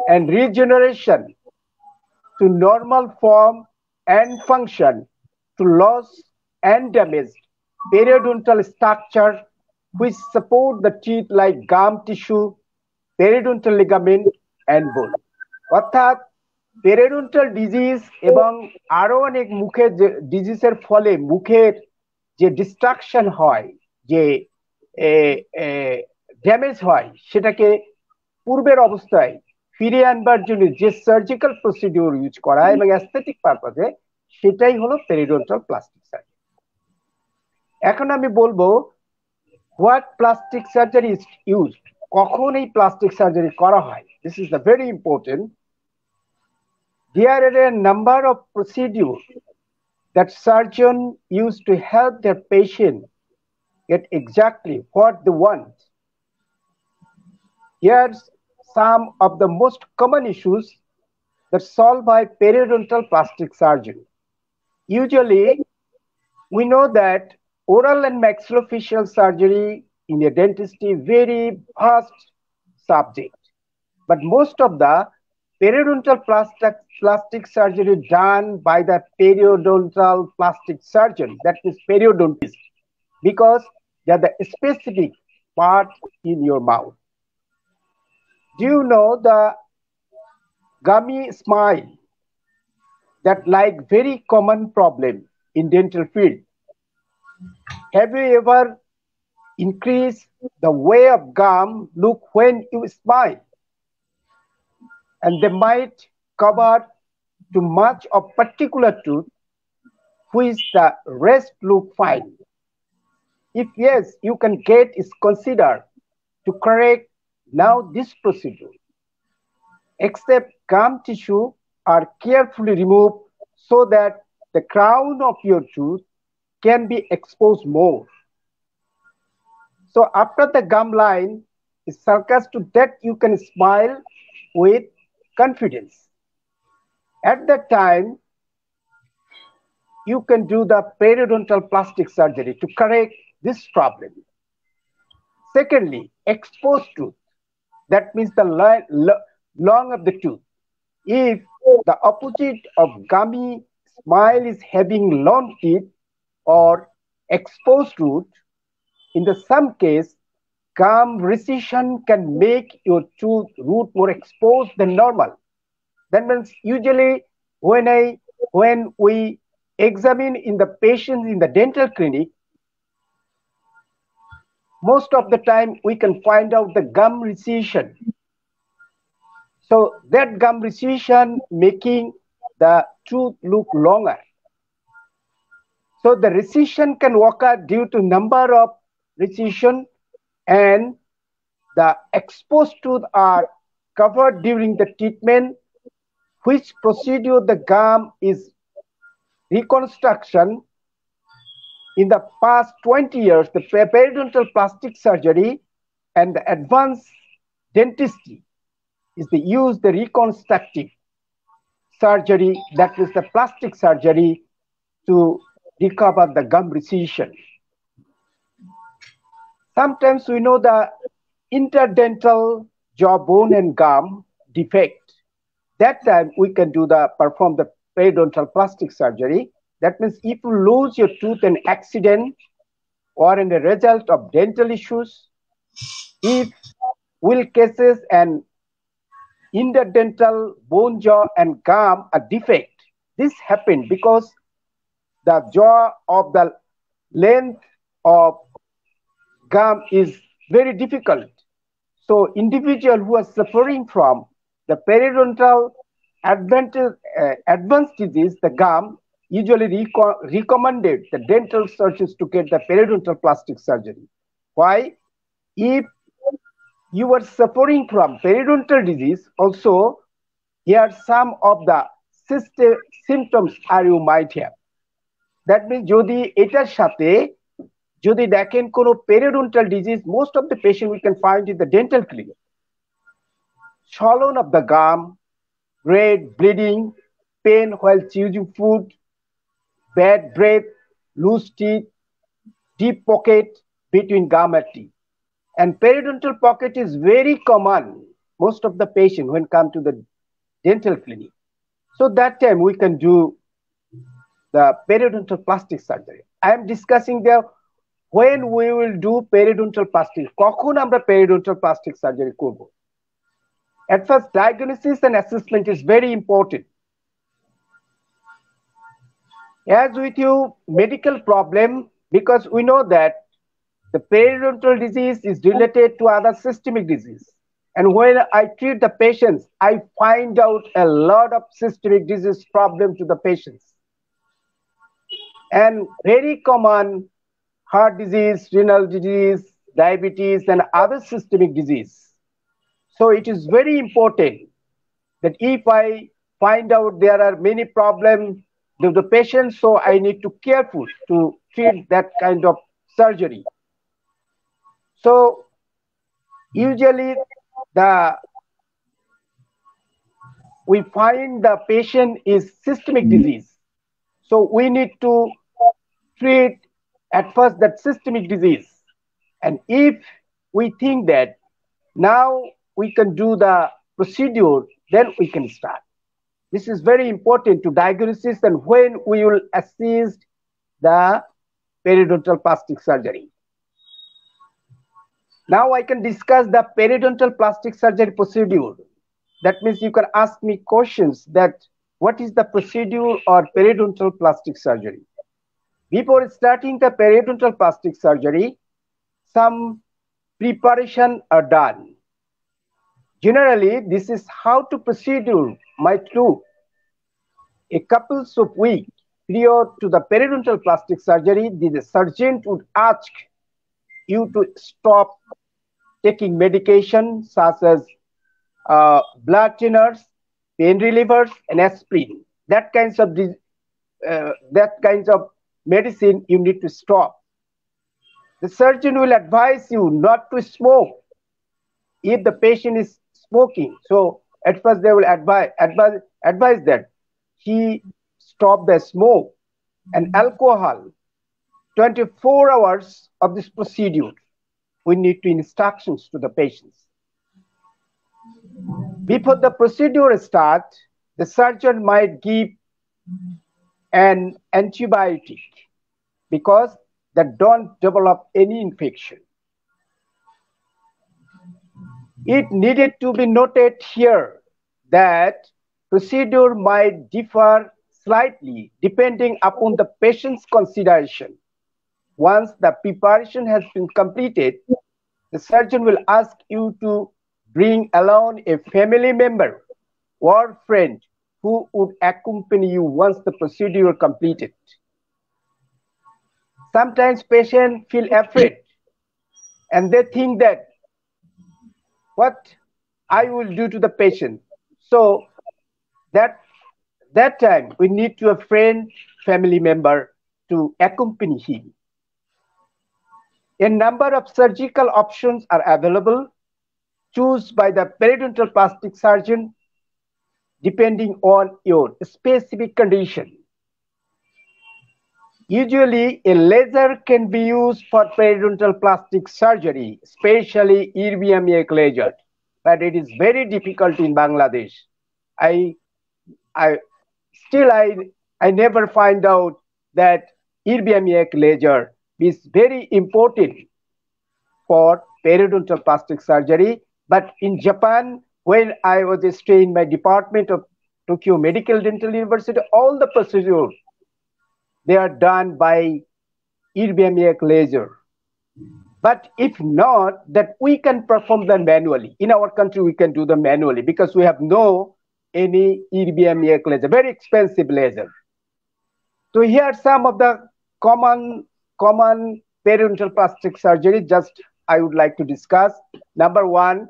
and regeneration to normal form and function to loss and damaged periodontal structure which support the teeth like gum tissue, periodontal ligament and bone. অর্থাৎ periodontal disease এবং আরো অনেক মুখের ডিজিজের ফলে মুখের যে distraction হয়, যে ড্যামেজ হয়, সেটাকে পূর্বের অবস্থায় ফিরিয়ে আনবার জন্য যে সার্জিক্যাল প্রসিডিউর ইউজ করা এবং অ্যাস্থেটিক পারপাসে, সেটাই হলো পেরিওডন্টাল প্লাস্টিক সার্জারি। এখন আমি বলবো what plastic surgery is used, কখন এই প্লাস্টিক সার্জারি করা হয়। This is the very important. There are a number of procedures that surgeons use to help their patient get exactly what they want. Here's some of the most common issues that solved by periodontal plastic surgery. Usually, we know that oral and maxillofacial surgery in a dentistry very vast subject, but most of the periodontal plastic surgery done by the periodontal plastic surgeon, that is periodontist, because they are the specific part in your mouth. Do you know the gummy smile, that like very common problem in dental field? Have you ever increased the way of gum look when you smile? And they might cover too much of particular tooth, which the rest look fine. If yes, you can get is considered to correct now this procedure. Except gum tissue are carefully removed so that the crown of your tooth can be exposed more. So after the gum line is surfaced to that, you can smile with confidence. At that time, you can do the periodontal plastic surgery to correct this problem. Secondly, exposed tooth, that means the long of the tooth. If the opposite of gummy smile is having long teeth or exposed root, in the some case, gum recession can make your tooth root more exposed than normal. That means usually when we examine in the patients in the dental clinic, most of the time we can find out the gum recession. So that gum recession making the tooth look longer. So the recession can occur due to number of recession, and the exposed tooth are covered during the treatment, which procedure the gum is reconstruction. In the past 20 years, the periodontal plastic surgery and the advanced dentistry is the use the reconstructive surgery, that is the plastic surgery, to recover the gum recession. Sometimes we know the interdental jawbone and gum defect. That time we can perform the periodontal plastic surgery. That means if you lose your tooth in accident or in the result of dental issues, if will cases and interdental bone jaw and gum are defect. This happened because the jaw of the length of gum is very difficult. So individual who are suffering from the periodontal advanced disease, the gum, usually recommended the dental surgeons to get the periodontal plastic surgery. Why? If you are suffering from periodontal disease, also here some of the symptoms are you might have. That means যদি এটার সাথে যদি দেখেন কোনো periodontal disease, most of the patient we can find in the dental clinic. Swelling of the gum, red, bleeding, pain while chewing food, bad breath, loose teeth, deep pocket between gum and teeth. And periodontal pocket is very common, most of the patient when come to the dental clinic. So that time we can do the periodontal plastic surgery. I am discussing there when we will do periodontal plastic. কখন আমরা periodontal plastic surgery করব? At first, diagnosis and assessment is very important. As with you, medical problem, because we know that the periodontal disease is related to other systemic disease. And when I treat the patients, I find out a lot of systemic disease problem to the patients. And very common heart disease, renal disease, diabetes, and other systemic disease. So it is very important that if I find out there are many problems with the patient, so I need to careful to treat that kind of surgery. So usually we find the patient is systemic disease. So we need to treat at first that systemic disease. And if we think that now we can do the procedure, then we can start. This is very important to diagnosis and when we will assist the periodontal plastic surgery. Now I can discuss the periodontal plastic surgery procedure. That means you can ask me questions that what is the procedure or periodontal plastic surgery? Before starting the periodontal plastic surgery, some preparation are done. Generally, this is how to procedure might look. A couple of weeks prior to the periodontal plastic surgery, the surgeon would ask you to stop taking medication such as blood thinners, pain relievers, and aspirin. That kinds of medicine you need to stop. The surgeon will advise you not to smoke if the patient is smoking. So at first they will advise that he stop the smoke and alcohol. 24 hours of this procedure, we need to instructions to the patients. Before the procedure starts, the surgeon might give an antibiotic because that don't develop any infection. It needed to be noted here that procedure might differ slightly depending upon the patient's consideration. Once the preparation has been completed, the surgeon will ask you to bring along a family member or friend who would accompany you once the procedure completed. Sometimes patients feel afraid and they think that what I will do to the patient. So that time we need to a friend, family member to accompany him. A number of surgical options are available, choose by the periodontal plastic surgeon depending on your specific condition. Usually, a laser can be used for periodontal plastic surgery, especially erbium-YAG laser, but it is very difficult in Bangladesh. I never find out that erbium-YAG laser is very important for periodontal plastic surgery. But in Japan, when I was staying in my department of Tokyo Medical Dental University, all the procedures, they are done by erbium laser. But if not, that we can perform them manually. In our country, we can do them manually because we have no any erbium laser, very expensive laser. So here are some of the common periodontal plastic surgery. Just I would like to discuss. Number one,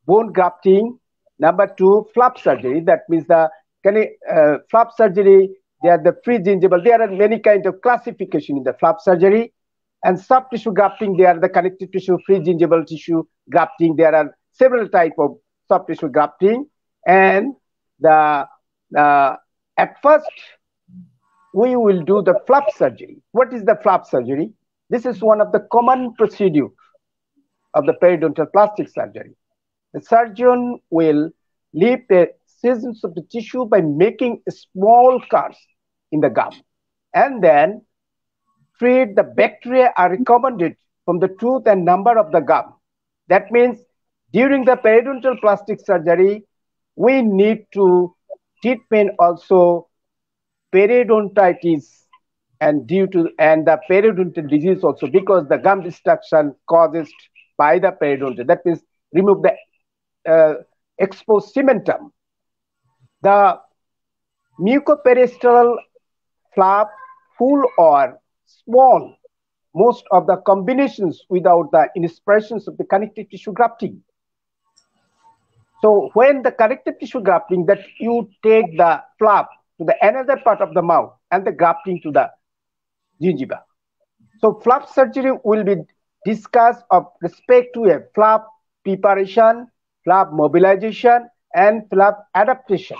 bone grafting. Number two, flap surgery. That means the flap surgery. They are the free gingival. There are many kinds of classification in the flap surgery. And soft tissue grafting, they are the connective tissue, free gingival tissue grafting. There are several types of soft tissue grafting. And at first, we will do the flap surgery. What is the flap surgery? This is one of the common procedures of the periodontal plastic surgery. The surgeon will leave the incisions of the tissue by making small cuts in the gum, and then treat the bacteria are recommended from the tooth and number of the gum. That means during the periodontal plastic surgery, we need to treatment also periodontitis and the periodontal disease also, because the gum destruction caused by the periodontal. That means remove the exposed cementum. The mucoperiosteal flap, full or small, most of the combinations without the inspirations of the connective tissue grafting. So when the connective tissue grafting, that you take the flap to the another part of the mouth and the grafting to the gingiva. So flap surgery will be discussed of respect to a flap preparation, flap mobilization, and flap adaptation.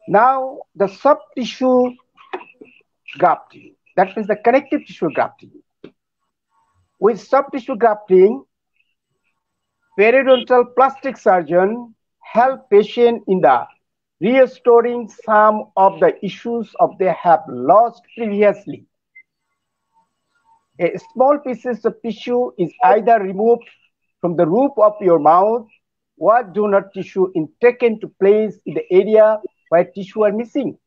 Now the soft tissue grafting, that means the connective tissue grafting. With soft tissue grafting, periodontal plastic surgeon help patient in the restoring some of the issues of they have lost previously. A small pieces of tissue is either removed from the roof of your mouth or donor tissue is taken to place in the area where tissue are missing.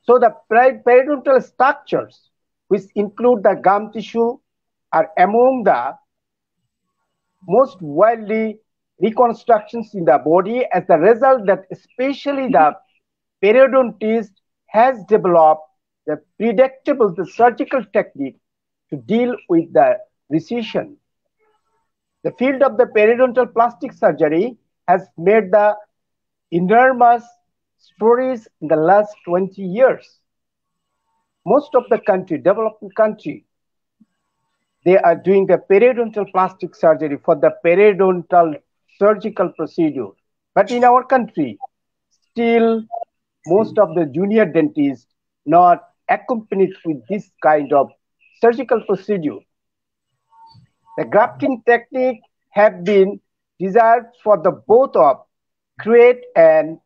So the periodontal structures, which include the gum tissue, are among the most widely reconstructions in the body, as the result that especially the periodontist has developed the predictable surgical technique to deal with the recession. The field of the periodontal plastic surgery has made the enormous stories in the last 20 years. Most of the country, developing country, they are doing the periodontal plastic surgery for the periodontal surgical procedure. But in our country, still most of the junior dentists not accompanied with this kind of surgical procedure. The grafting technique have been desired for the both of create and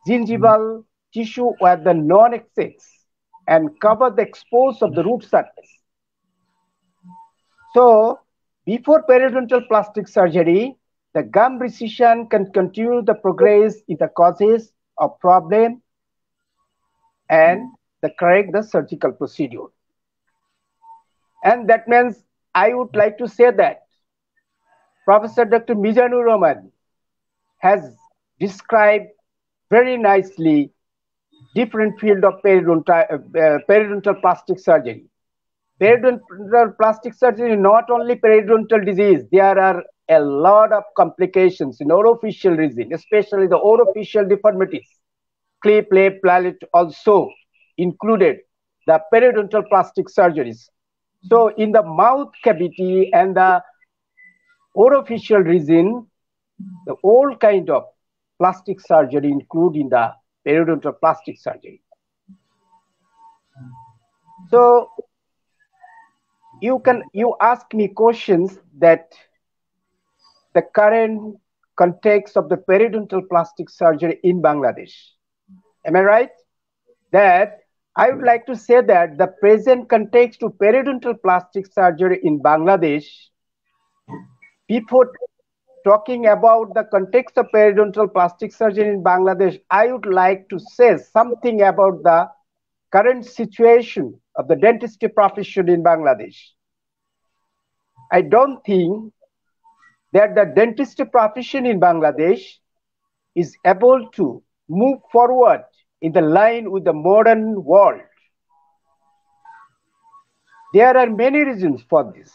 gingival tissue where the non-excess and cover the expose of the root surface. So before periodontal plastic surgery, the gum recession can continue the progress in the causes of problem and correct the surgical procedure. And that means I would like to say that Professor Dr. Mizanur Rahman has described very nicely different field of periodontal plastic surgery. Periodontal plastic surgery is not only periodontal disease, there are a lot of complications in orificial region, especially the orificial deformities. Clip, lip, palate also included the periodontal plastic surgeries. So in the mouth cavity and the orificial region, the all kind of plastic surgery including the periodontal plastic surgery. So you ask me questions that the current context of the periodontal plastic surgery in Bangladesh. Am I right? That I would like to say that the present context to periodontal plastic surgery in Bangladesh before talking about the context of periodontal plastic surgery in Bangladesh, I would like to say something about the current situation of the dentistry profession in Bangladesh. I don't think that the dentistry profession in Bangladesh is able to move forward in the line with the modern world. There are many reasons for this.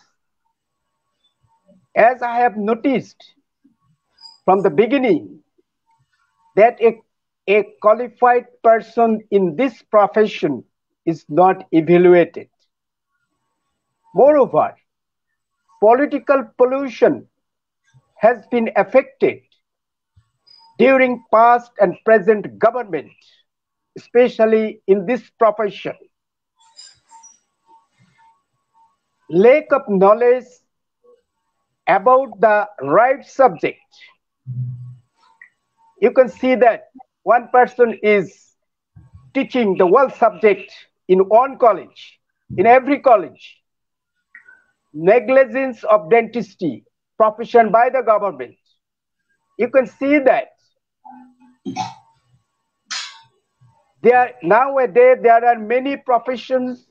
As I have noticed from the beginning, that a qualified person in this profession is not evaluated. Moreover, political pollution has been affected during past and present government, especially in this profession. Lack of knowledge about the right subject. You can see that one person is teaching the one subject in one college, in every college. Negligence of dentistry profession by the government. You can see that nowadays there are many professions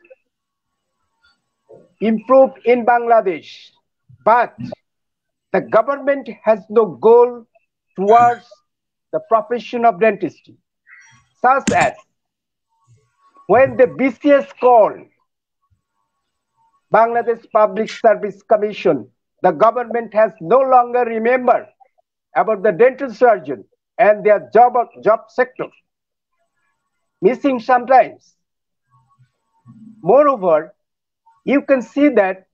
improved in Bangladesh, but the government has no goal towards the profession of dentistry, such as when the BCS called Bangladesh Public Service Commission, the government has no longer remembered about the dental surgeon and their job sector, missing sometimes. Moreover, you can see that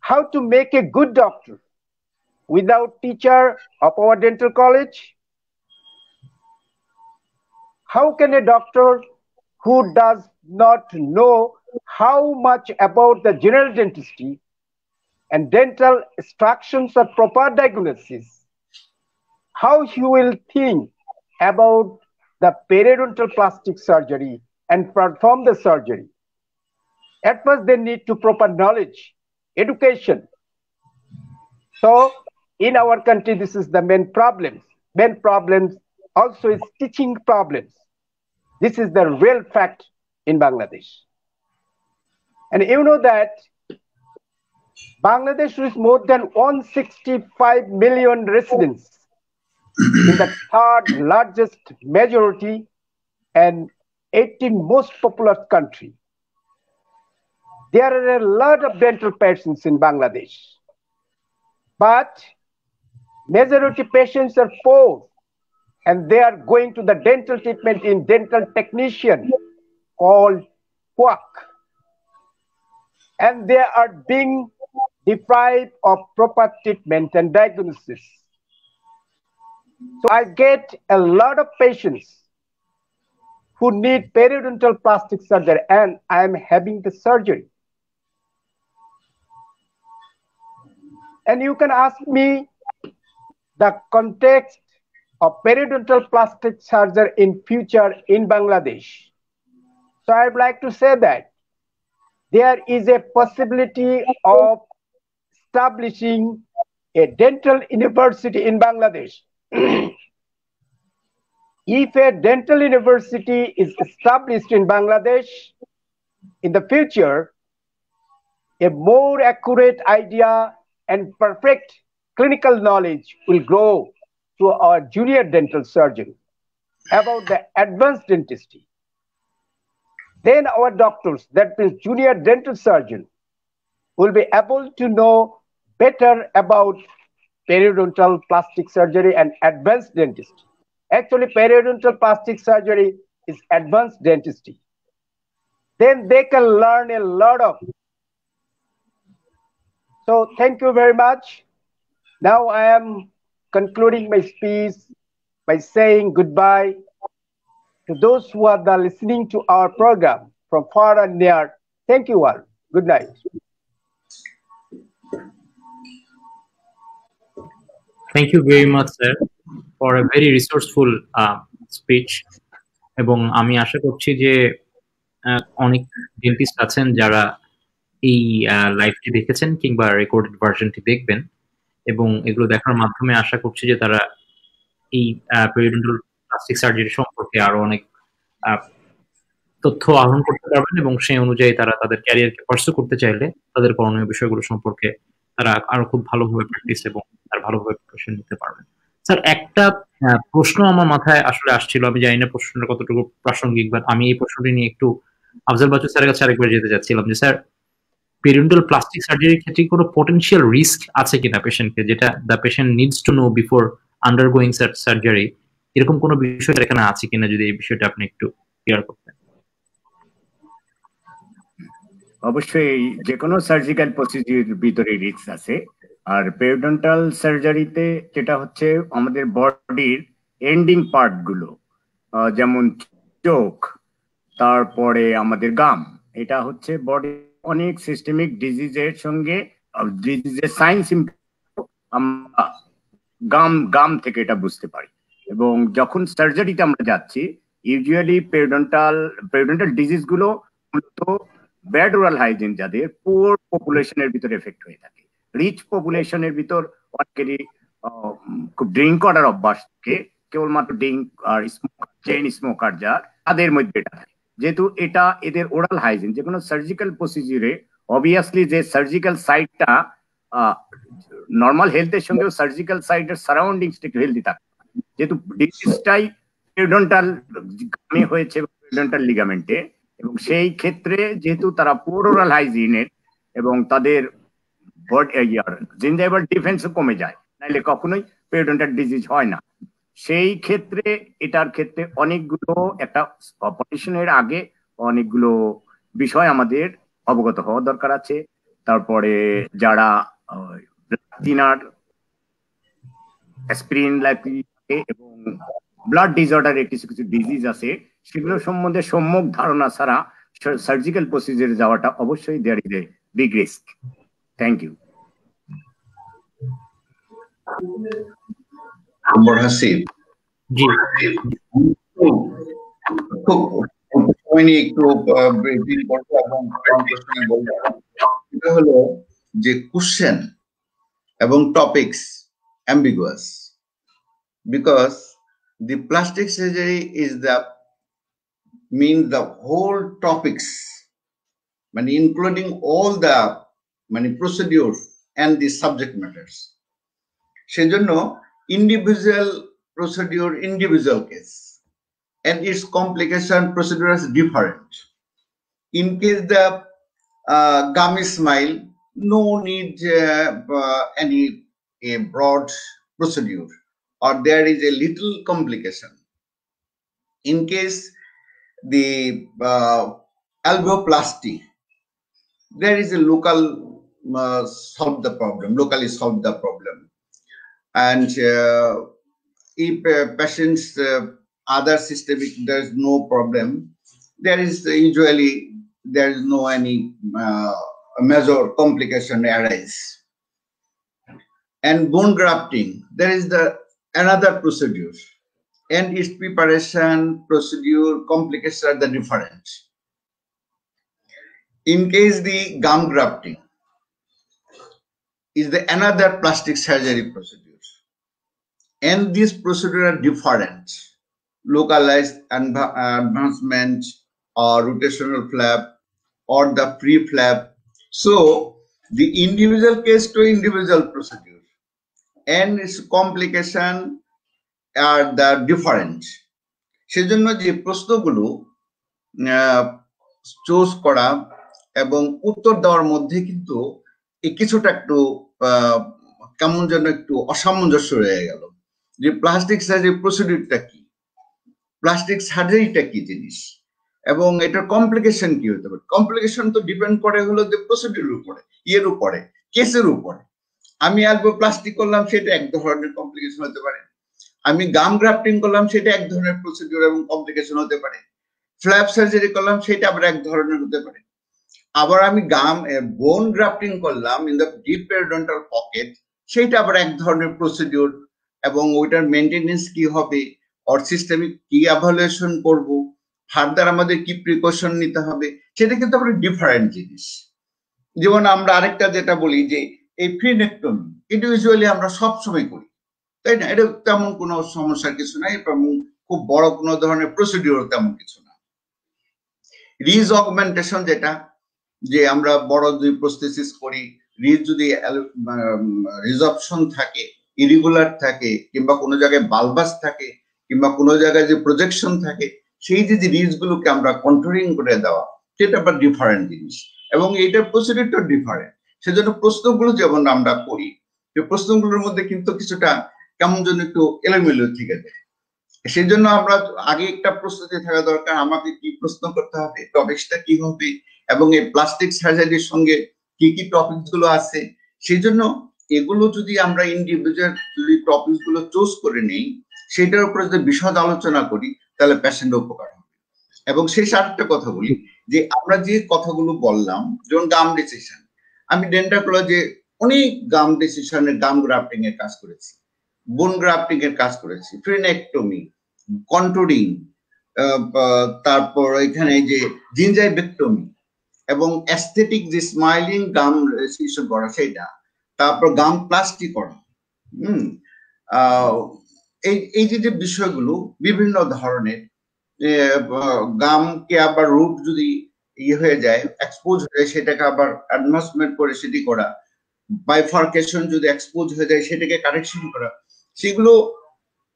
how to make a good doctor without teacher of our dental college. How can a doctor who does not know how much about the general dentistry and dental instructions or proper diagnosis, how he will think about the periodontal plastic surgery and perform the surgery? At first, they need to proper knowledge, education. So in our country, this is the main problem. Main problems also is teaching problems. This is the real fact in Bangladesh. And you know that Bangladesh is more than 165 million residents in the third largest majority and 18th most populous country. There are a lot of dental patients in Bangladesh, but majority patients are poor and they are going to the dental treatment in dental technician called quack. And they are being deprived of proper treatment and diagnosis. So I get a lot of patients who need periodontal plastic surgery and I am having the surgery. And you can ask me the context of periodontal plastic surgery in future in Bangladesh. So I'd like to say that there is a possibility of establishing a dental university in Bangladesh. If a dental university is established in Bangladesh, in the future, a more accurate idea and perfect clinical knowledge will grow to our junior dental surgeon about the advanced dentistry. Then our doctors, that means junior dental surgeon, will be able to know better about periodontal plastic surgery and advanced dentistry. Actually, periodontal plastic surgery is advanced dentistry. Then they can learn a lot of. So thank you very much. Now I am concluding my speech by saying goodbye to those who are listening to our program from far and near. Thank you all. Good night. Thank you very much, sir, for a very resourceful speech. এবং আমি আশা করছি যে অনেক dentist আছেন যারা এই লাইভটি দেখেছেন কিংবা রেকর্ডেড ভার্সনটি দেখবেন এবং এগুলো দেখার মাধ্যমে আশা করছি যে তারা এই পেরিডন্টাল প্লাস্টিক সার্জারি সম্পর্কে আরো অনেক তথ্য আহরণ করতে পারবেন এবং সেই অনুযায়ী তারা তাদের ক্যারিয়ারকে পার্সু করতে চাইলে তাদের করণীয় বিষয়গুলো সম্পর্কে তারা আরো খুব ভালোভাবে প্র্যাকটিস এবং তার ভালোভাবে প্রিপারেশন নিতে পারবেন। স্যার, একটা প্রশ্ন আমার মাথায় আসলে আসছিল, আমি জানি না প্রশ্নটা কতটুকু প্রাসঙ্গিক, বাট আমি এই প্রশ্নটি নিয়ে একটু আফজাল বাচ্চু স্যারের কাছে আরেকবার যেতে চাচ্ছিলাম যে স্যার, পেরিডন্টাল প্লাস্টিক সার্জারির ক্ষেত্রে কোনো পটেনশিয়াল রিস্ক আছে কিনা পেশেন্টকে, যেটা the patient needs to know before undergoing surgery, এরকম কোনো বিষয় এখানে আছে কিনা, যদি এই বিষয়টা আপনি একটু ক্লিয়ার করতেন। অবশ্যই যে কোনো সার্জিক্যাল প্রসিডিউর ভিতরে রিস্ক আছে, আর পেরিডন্টাল সার্জারিতে যেটা হচ্ছে আমাদের বডির এন্ডিং পার্ট গুলো, যেমন চোখ, তারপরে আমাদের গাম, এটা হচ্ছে বডি অনেক সিস্টেমিক ডিজিজের সঙ্গে ডিজিজের সাইন সিম্পটম আমরা গাম থেকে এটা বুঝতে পারি। এবং যখন সার্জারিতে আমরা যাচ্ছি, ইউজুয়ালি পেরিডন্টাল ডিজিজ গুলো মূলত ব্যাড ওরাল হাইজিন, যাদের পুয়ার পপুলেশনের ভিতর এফেক্ট হয়ে থাকে। রিচ পপুলেশনের ভিতর অনেকেরই খুব ড্রিঙ্ক করার অভ্যাস থাকে, কেবলমাত্র ড্রিঙ্ক আর চেইন স্মোকার যা, তাদের মধ্যে এটা থাকে। যেহেতু এটা এদের ওরাল হাইজিন, যে কোনো সার্জিক্যাল প্রসিডিউরে অবভিয়াসলি যে সার্জিক্যাল সাইটটা নর্মাল হেলথের সঙ্গেও সার্জিক্যাল সাইটের সারাউন্ডিংসটা একটু হেলদি থাকে, যেহেতু ডিজিজটাই পেরিডন্টাল গামে হয়েছে, পেরিডন্টাল লিগামেন্টে, এবং সেই ক্ষেত্রে যেহেতু তারা পুয়ার ওরাল হাইজিনের এবং তাদের জিনজাইভাল ডিফেন্সও কমে যায়, নাইলে কখনোই পেরিডন্টাল ডিজিজ হয় না। সেই ক্ষেত্রে এটার ক্ষেত্রে অনেকগুলো একটা অপারেশনের আগে অনেকগুলো বিষয় আমাদের অবগত হওয়া দরকার আছে। তারপরে যারা থিনার, অ্যাসপিরিন এবং ব্লাড ডিসঅর্ডারের কিছু কিছু ডিজিজ আছে, সেগুলো সম্বন্ধে সম্যক ধারণা ছাড়া সার্জিক্যাল প্রসিজারে যাওয়াটা অবশ্যই there is a big risk. Thank you. Hasib, ji, খুব একটু ব্রিফিং করবো এবং প্রশ্নে বলবো। এটা হলো যে কোশ্চেন এবং topics ambiguous, because the plastic surgery is the whole topics, including all the procedures and the subject matters. সেজন্য individual procedure, individual case, and its complication procedure is different. In case the gummy smile, no need any a broad procedure, or there is a little complication. In case the alveoplasty, there is a local locally solve the problem, and if patients other systemic, there is no problem, there is usually there is no any major complication arise. And bone grafting, there is another procedure, and its preparation procedure complications are the different. In case the gum grafting is another plastic surgery procedure, and these procedures are different, localized advancement or rotational flap or the pre-flap. So the individual case to individual procedure and its complication are the different. সেজন্য যে প্রশ্নগুলো choose করা এবং উত্তর দেওয়ার মধ্যে কিন্তু কিছুটা একটু কেমন যেন একটু অসামঞ্জস্য রয়ে গেল, যে প্লাস্টিক সার্জারি প্রসিডিউরটা কি, প্লাস্টিক সার্জারিটা কি জিনিস, এবং এটার কমপ্লিকেশন কি হতে পারে। কমপ্লিকেশন তো ডিপেন্ড করে হলো যে প্রসিডিউরের উপরে, উপরে, কেসের উপরে। আমি অ্যালবোপ্লাস্টি করলাম, সেটা এক ধরনের কমপ্লিকেশন হতে পারে। আমি গাম গ্রাফটিং করলাম, সেটা এক ধরনের প্রসিডিউর এবং কমপ্লিকেশন হতে পারে। ফ্ল্যাপ সার্জারি করলাম, সেটা আবার এক ধরনের হতে পারে। আবার আমি বোন গ্রাফটিং করলাম ইন দ্য ডিপ পেরিডন্টাল পকেট, সেটা আবার এক ধরনের প্রসিডিউর, এবং ওইটার মেনটেনেন্স কি হবে, অর সিস্টেমিক কি এভালুয়েশন করব, ফার্দার আমাদের কি প্রিকশন নিতে হবে, সেটা কিন্তু আবার ডিফারেন্ট জিনিস। যেমন আমরা আরেকটা যেটা বলি যে এই ফ্রিনেক্টমি, ইন্ডিভিজুয়ালি আমরা সব সময় করি, তাই না? এটা তেমন কোনো সমস্যার কিছু নাই এবং খুব বড় কোনো ধরনের প্রসিডিওর তেমন কিছু না। রিজ অগমেন্টেশন যেটা, যে আমরা বড় দুই প্রসেসিস করি, রিজ যদি রিজপশন থাকে, ইরেগুলার থাকে, কিংবা কোনো জায়গায় বালবাস থাকে, কিংবা কোনো জায়গায় যে প্রজেকশন থাকে, সেই যে রিজ গুলোকে আমরা কন্ট্রোলিং করে দেওয়া, সেটা আবার ডিফারেন্ট জিনিস এবং এইটার প্রসিডিউরটা ডিফারেন্ট। সেজন্য প্রশ্নগুলো যেমন আমরা করি, যে প্রশ্নগুলোর মধ্যে কিন্তু কিছুটা কেমন যেন একটু এলোমেলো থেকে যায়। সেই জন্য আমরা আগে একটা প্রস্তুতি থাকা দরকার, আমাকে কি প্রশ্ন করতে হবে, টপিকসটা কি হবে, এবং এই প্লাস্টিক সার্জারির সঙ্গে কি কি টপিকস গুলো আছে। সেই জন্য এগুলো যদি আমরা ইন্ডিভিজুয়াল যদি টপিকস গুলো চুজ করে নেই, সেটার উপরে যদি বিশদ আলোচনা করি, তাহলে পেশেন্টের উপকার হবে। এবং শেষ আরেকটা কথা বলি, যে আমরা যে কথাগুলো বললাম, যেমন গাম ডিসিশন, আমি ডেন্টাকোলজি অনেক গাম ডিসিশনের গাম গ্রাফটিং এর কাজ করেছি, বোন গ্রাফটিং এর কাজ করেছি, ফ্রেনেক্টমি, কন্ট্রোলিং, তারপর এখানে যে জিঞ্জাইভেক্টমি এবং অ্যাস্থেটিক যে স্মাইলিং গাম রেসিশন করা সেটা, তারপর গাম প্লাস্টিক করা। এই যে বিষয়গুলো বিভিন্ন ধরনের, গামকে আবার রুট যদি হয়ে যায়, এক্সপোজ হয়ে যায়, সেটাকে আবার অ্যাডভান্সমেন্ট করে সেটি করা, বাইফার্কেশন যদি এক্সপোজ হয়ে যায় সেটাকে কারেকশন করা, সেগুলো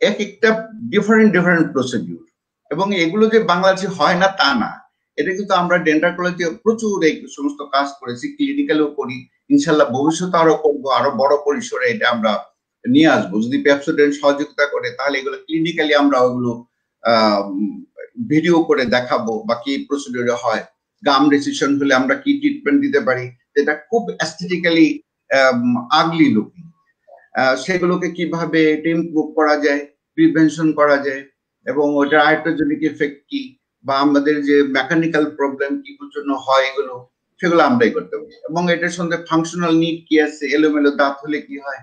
এক একটা ডিফারেন্ট প্রসিডিউর। এবং এগুলো যে বাংলাদেশে হয় না তা না, এটা কিন্তু আমরা ডেন্টাল কলেজে প্রচুর এই সমস্ত কাজ করেছি, ক্লিনিক্যালও করি, ইনশাল্লাহ ভবিষ্যতে আরো করবো, আরো বড় পরিসরে এটা আমরা নিয়ে আসবো। যদি পেপসোডেন্ট সহযোগিতা করে, তাহলে এগুলো ক্লিনিক্যালি আমরা ওগুলো ভিডিও করে দেখাবো বা কি প্রসিডিউরে হয়, গাম রেসিশন হলে আমরা কি ট্রিটমেন্ট দিতে পারি, যেটা খুব অ্যাস্থেটিক্যালি আগলি লুকিং, সেগুলোকে কিভাবে ইমপ্রুভ করা যায়, প্রিভেনশন করা যায়, এবং ওটার আইট্রোজেনিক এফেক্ট কি, বা আমাদের যে মেকানিক্যাল প্রবলেম কি জন্য হয়, সেগুলো আমরাই করতে পারি। এবং এটার সঙ্গে ফাংশনাল নিড কি আছে, এলোমেলো দাঁত হলে কি হয়,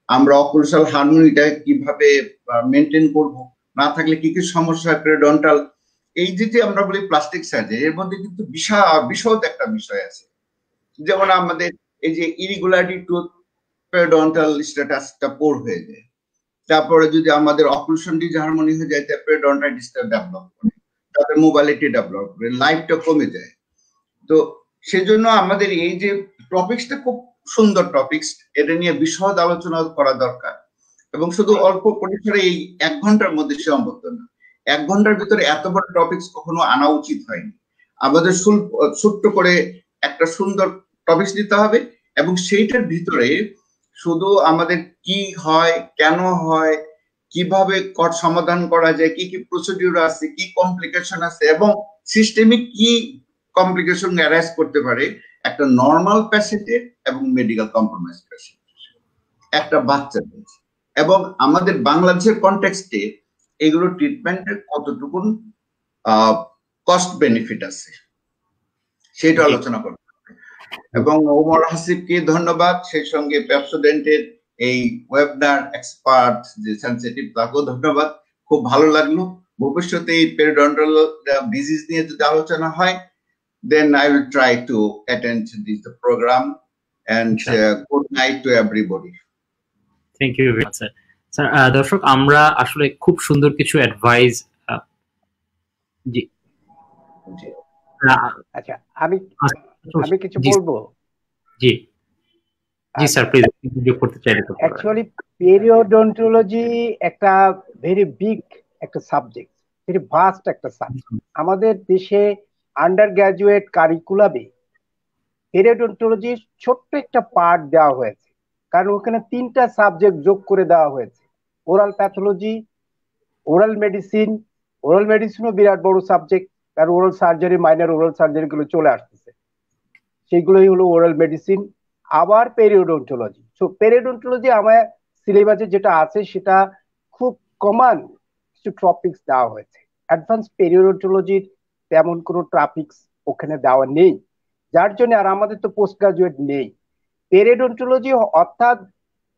আমরা অক্লুসাল হারমোনিটা কিভাবে মেনটেন করব, না থাকলে কি কি সমস্যা হয়, পেরিডন্টাল, এই যে আমরা বলি প্লাস্টিক সার্জারি, এর মধ্যে কিন্তু বিশদ একটা বিষয় আছে। যেমন আমাদের এই যে ইরেগুলারিটি টুথ পেরিডন্টাল স্ট্যাটাসটা পোর হয়ে যায়, তারপরে যদি আমাদের অক্লুশন ডিসহারমোনি হয়ে যায়, তারপরে পেরিডন্টাইটিসটা ডেভেলপ করে, তারপরে মোবাইলিটি ডেভেলপ করে, লাইফটা কমে যায়। তো সেজন্য আমাদের এই যে টপিকসটা খুব সুন্দর টপিকস, এটা নিয়ে বিশদ আলোচনা করা দরকার। এবং শুধু অল্প পরিসরে এই 1 ঘন্টার মধ্যে সীমাবদ্ধ না, 1 ঘন্টার ভিতরে এত বড় টপিকস কখনো আনা উচিত হয়নি। আমাদের ছোট্ট করে একটা সুন্দর টপিকস দিতে হবে, এবং সেইটার ভিতরে শুধু আমাদের কি হয়, কেন হয়, কিভাবে সমাধান করা যায়, কি কি প্রসিডিউর আছে, কি কমপ্লিকেশন আছে, এবং সিস্টেমিক কি কমপ্লিকেশন অ্যারাইজ করতে পারে একটা নর্মাল পেশেন্টের এবং মেডিকেল কম্প্রোমাইজ পেশেন্ট, একটা বাচ্চাদের, এবং আমাদের বাংলাদেশের কনটেক্সটে এগুলো ট্রিটমেন্টের কতটুকু কস্ট বেনিফিট আছে সেটা আলোচনা করব। এবং ওমর হাসিবকে ধন্যবাদ, সেই সঙ্গে পেপসোডেন্টের এই ওয়েবিনার এক্সপার্ট যে সেনসিটিভ, তাকেও ধন্যবাদ। খুব ভালো লাগলো। ভবিষ্যতে এই পেরিডন্টাল ডিজিজ নিয়ে যদি আলোচনা হয়, then I will try to attend this program, and good night to everybody. Thank you very much, sir. Sir, দর্শক, আমরা আসলে খুব সুন্দর কিছু অ্যাডভাইস, জি আচ্ছা, আমি কিছু বলবো। জি জি স্যার, প্লিজ যোগ করতে চাইলে। অ্যাকচুয়ালি পেরিওডন্টোলজি একটা ভেরি বিগ একটা সাবজেক্ট, ভেরি ভাস্ট একটা সাবজেক্ট। আমাদের দেশে আন্ডার গ্রাজুয়েট কারিকুলামে পেরিওডন্টোলজির ছোট্ট একটা পার্ট দেওয়া হয়েছে, কারণ ওখানে 3টা সাবজেক্ট যোগ করে দেওয়া হয়েছে। Oral pathology, oral medicine. Oral মেডিসিনও বিরাট বড় সাবজেক্ট, কারণ oral surgery, minor oral surgery গুলো চলে আসতেছে, সেগুলোই হলো ওরাল মেডিসিন। আবার পেরিওডন্টোলজি। সো পেরিওডন্টোলজি আমার সিলেবাসে যেটা আছে সেটা খুব কমন কিছু টপিকস দেওয়া হয়েছে। অ্যাডভান্স পেরিওডন্টোলজির তেমন কোনো টপিকস ওখানে দেওয়া নেই, যার জন্য, আর আমাদের তো পোস্ট গ্রাজুয়েট নেই। পেরিওডন্টোলজি অর্থাৎ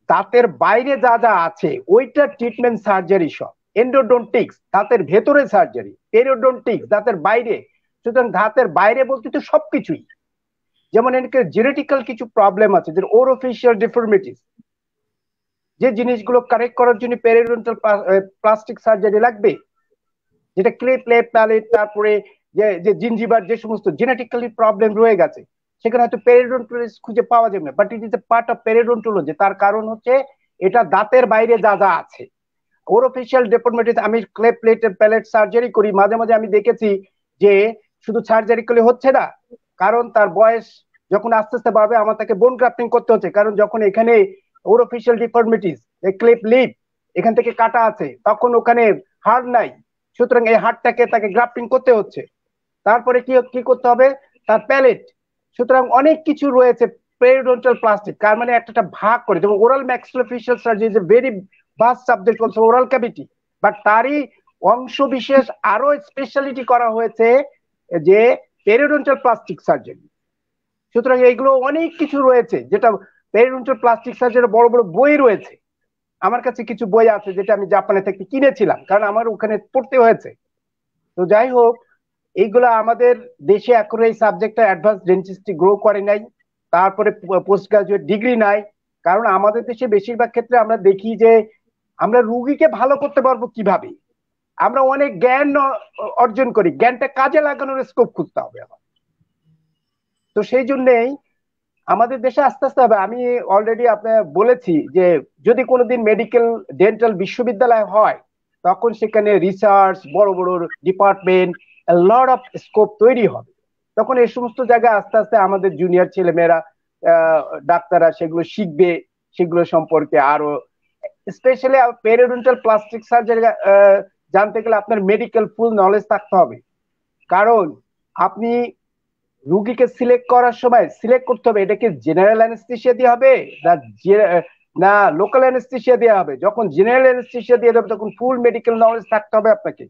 দাঁতের বাইরে যা যা আছে ওইটা ট্রিটমেন্ট সার্জারি সব। এন্ডোডন্টিক্স দাঁতের ভেতরে সার্জারি, পেরিওডন্টিক্স দাঁতের বাইরে। সুতরাং দাঁতের বাইরে বলতে তো সবকিছুই, যেমন এদিকে জেনেটিক্যাল কিছু প্রবলেম আছে, যে ওরোফেশিয়াল ডিফর্মিটিস, যে জিনিসগুলো কারেক্ট করার জন্য পেরিওডন্টাল প্লাস্টিক সার্জারি লাগবে, যেটা ক্লিপ লেপ প্যালেট, তারপরে যে জিঞ্জিবার যে সমস্ত জেনেটিক্যালি প্রবলেম রয়ে গেছে সেখানে হয়তো পেরিওডন্টালিস্ট খুঁজে পাওয়া যাবে না, but it is a part of periodontology. তার কারণ হচ্ছে এটা দাঁতের বাইরে যা যা আছে। ওরোফেশিয়াল ডেফর্মিটিস, আমি ক্লেপ প্লেট প্যালেট সার্জারি করি, মাঝে মাঝে আমি দেখেছি যে শুধু সার্জারি করলে হচ্ছে না, কারণ তার বয়স যখন আস্তে আস্তে বাড়বে আমার তাকে বোন গ্রাফটিং করতে হচ্ছে, কারণ যখন এখানে ওরোফেশিয়াল ডিফর্মিটিস, ক্লিপ লিপ এখান থেকে কাটা আছে, তখন ওখানে হাড় নাই, সুতরাং এই হাড়টাকে তাকে গ্রাফটিং করতে হচ্ছে। তারপরে কি করতে হবে, তার প্যালেট। সুতরাং অনেক কিছু রয়েছে পেরিওডন্টাল প্লাস্টিক, তার মানে একটা ভাগ করে, যেমন oral maxillofacial surgery is a very vast subject also, oral cavity, but তারই অংশ বিশেষ আরো স্পেশালিটি করা হয়েছে যে পেরিওডন্টাল প্লাস্টিক সার্জারি। সুতরাং এইগুলো অনেক কিছু রয়েছে, যেটা পেরিওডন্টাল প্লাস্টিক সার্জারি বড় বড় বই রয়েছে। আমার কাছে কিছু বই আছে যেটা আমি জাপানে থেকে কিনেছিলাম, কারণ আমার ওখানে পড়তে হয়েছে। তো যাই হোক, এইগুলো আমাদের দেশে এখন এই সাবজেক্টটা অ্যাডভান্স ডেন্টিস্ট্রি গ্রো করে নাই, তারপরে পোস্ট গ্রাজুয়েট ডিগ্রি নাই। কারণ আমাদের দেশে বেশিরভাগ ক্ষেত্রে আমরা দেখি যে আমরা রুগীকে ভালো করতে পারবো কিভাবে, আমরা অনেক জ্ঞান অর্জন করি, জ্ঞানটা কাজে লাগানোর স্কোপ খুঁজতে হবে আমার। তো সেই জন্যই আমাদের দেশে আস্তে আস্তে হবে। আমি অলরেডি আপনার বলেছি যে যদি কোনোদিন মেডিকেল ডেন্টাল বিশ্ববিদ্যালয় হয় তখন সেখানে রিসার্চ, বড় বড় ডিপার্টমেন্ট, লট অফ স্কোপ তৈরি হবে। তখন এই সমস্ত জায়গায় আস্তে আস্তে আমাদের জুনিয়র ছেলেমেয়েরা, ডাক্তাররা সেগুলো শিখবে, সেগুলো সম্পর্কে আরো স্পেশালি পেরিওডন্টাল প্লাস্টিক সার্জারি জানতে গেলে আপনার মেডিকেল ফুল নলেজ থাকতে হবে। কারণ আপনি রুগীকে সিলেক্ট করার সময় সিলেক্ট করতে হবে এটাকে জেনারেল অ্যানেস্থেসিয়া দিয়ে হবে না লোকাল অ্যানেস্থেসিয়া দেওয়া হবে। যখন জেনারেল অ্যানেস্থেসিয়া দিয়ে দেবে তখন ফুল মেডিকেল নলেজ থাকতে হবে আপনাকে।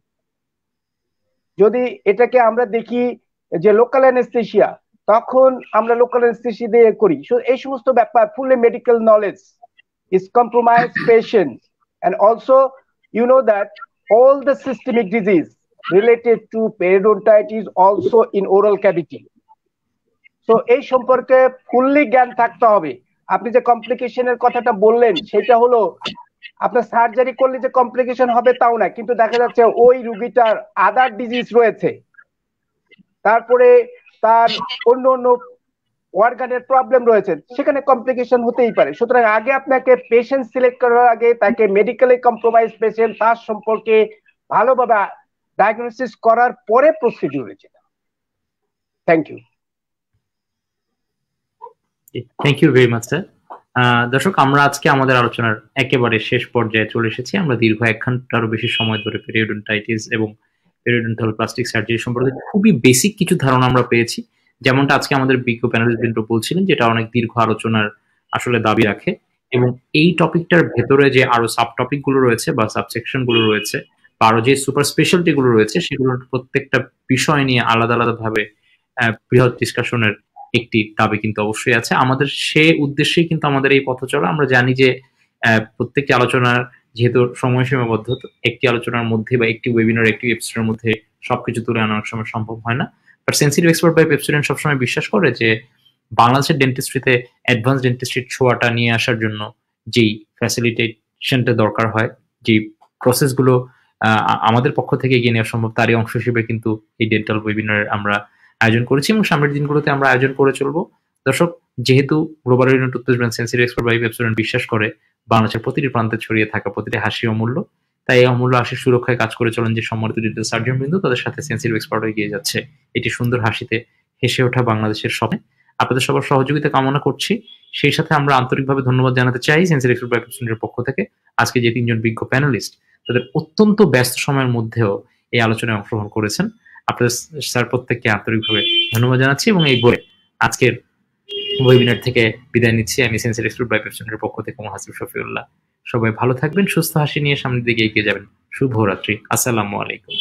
যদি এটাকে আমরা দেখি যে লোকাল অ্যানেস্থেসিয়া, তখন আমরা লোকাল অ্যানেস্থেসিয়া দিয়ে করি। এই সমস্ত ব্যাপার full medical knowledge is compromised patients, and also you know that all the systemic disease related to periodontitis also in oral cavity. So এই সম্পর্কে ফুললি জ্ঞান থাকতে হবে। আপনি যে কমপ্লিকেশনের কথাটা বললেন সেটা হলো আপনার সার্জারি করলে যে কমপ্লিকেশন হবে তাও না, কিন্তু দেখা যাচ্ছে ওই রুগীটার আদার ডিজিজ রয়েছে, তারপরে তার অন্য অন্য অর্গানের প্রবলেম রয়েছে, সেখানে কমপ্লিকেশন হতেই পারে। সুতরাং আগে আপনাকে পেশেন্ট সিলেক্ট করার আগে তাকে মেডিকেলি কম্প্রোমাইজ পেশেন্ট তার সম্পর্কে ভালোভাবে ডায়াগনোসিস করার পরে প্রসিডিউরে যেতে। Thank you. Thank you very much sir. দর্শক, আমরা আজকে আমাদের আলোচনার একেবারে শেষ পর্যায়ে চলে এসেছি। আমরা দীর্ঘ 1 ঘন্টারও বেশি সময় ধরে পেরিওডন্টাইটিস এবং পেরিওডন্টাল প্লাস্টিক সার্জারি সম্পর্কে খুবই বেসিক কিছু ধারণা আমরা পেয়েছি। যেমনটা আজকে আমাদের বিজ্ঞ প্যানেলিস্টবৃন্দ বলছিলেন, যেটা অনেক দীর্ঘ আলোচনার আসলে দাবি রাখে, এবং এই টপিকটার ভেতরে যে আরো সাব টপিক গুলো রয়েছে বা সাবসেকশন গুলো রয়েছে বা আরো যে সুপার স্পেশালিটি গুলো রয়েছে সেগুলোর প্রত্যেকটা বিষয় নিয়ে আলাদা আলাদা ভাবে বৃহৎ ডিসকাশনের একটি দাবি কিন্তু অবশ্যই আছে। আমাদের সে উদ্দেশ্যেই কিন্তু আমাদের এই পথ চলা। আমরা জানি যে প্রত্যেকটি আলোচনার যেহেতু সময় সীমাবদ্ধ, একটি আলোচনার মধ্যে বা একটি ওয়েবিনার একটি এপিসোডের মধ্যে সবকিছু তুলে আনা অনেক সময় সম্ভব হয় না। But sensitive expert by Pepsodent সবসময় বিশ্বাস করে যে বাংলাদেশের ডেন্টিস্ট্রিতে অ্যাডভান্স ডেন্টিস্ট্রির ছোঁয়াটা নিয়ে আসার জন্য যেই ফ্যাসিলিটেশনটা দরকার হয়, যে প্রসেসগুলো আমাদের পক্ষ থেকে এগিয়ে নেওয়া সম্ভব, তারই অংশ হিসেবে কিন্তু এই ডেন্টাল ওয়েবিনার আমরা আয়োজন করেছি এবং সামনের দিনগুলোতে আমরা আয়োজন করে চলবো। দর্শক, যেহেতু global renowned toothpaste sensitive expert by Pepsodent বিশ্বাস করে বাংলাদেশের প্রতিটি প্রান্তে ছড়িয়ে থাকা প্রতিটি হাসি অমূল্য, তাই এই অমূল্য হাসির সুরক্ষায় কাজ করে চলেন যে সম্মানিত ডেন্টাল সার্জন বৃন্দ, তাদের সাথে সেন্সিটিভ এক্সপার্ট এগিয়ে যাচ্ছে এটি সুন্দর হাসিতে হেসে ওঠা বাংলাদেশের স্বপ্নে। আপনাদের সবার সহযোগিতা কামনা করছি। সেই সাথে আমরা আন্তরিকভাবে ধন্যবাদ জানাতে চাই সেন্সিটিভ এক্সপার্ট বাই পেপসোডেন্টের পক্ষ থেকে আজকে যে 3 জন বিজ্ঞ প্যানেলিস্ট তাদের অত্যন্ত ব্যস্ত সময়ের মধ্যেও এই আলোচনায় অংশগ্রহণ করেছেন। আপনাদের স্যার প্রত্যেককে আন্তরিকভাবে ধন্যবাদ জানাচ্ছি এবং এই বলে আজকের ওয়েবিনার থেকে বিদায় নিচ্ছি। আমি সেন্সিটিভ এক্সপার্ট বাই পেপসোডেন্টের পক্ষ থেকে মুহাসিব শফিউল্লাহ। সবাই ভালো থাকবেন, সুস্থ হাসি নিয়ে সামনের দিকে এগিয়ে যাবেন। শুভরাত্রি। আসসালামু আলাইকুম।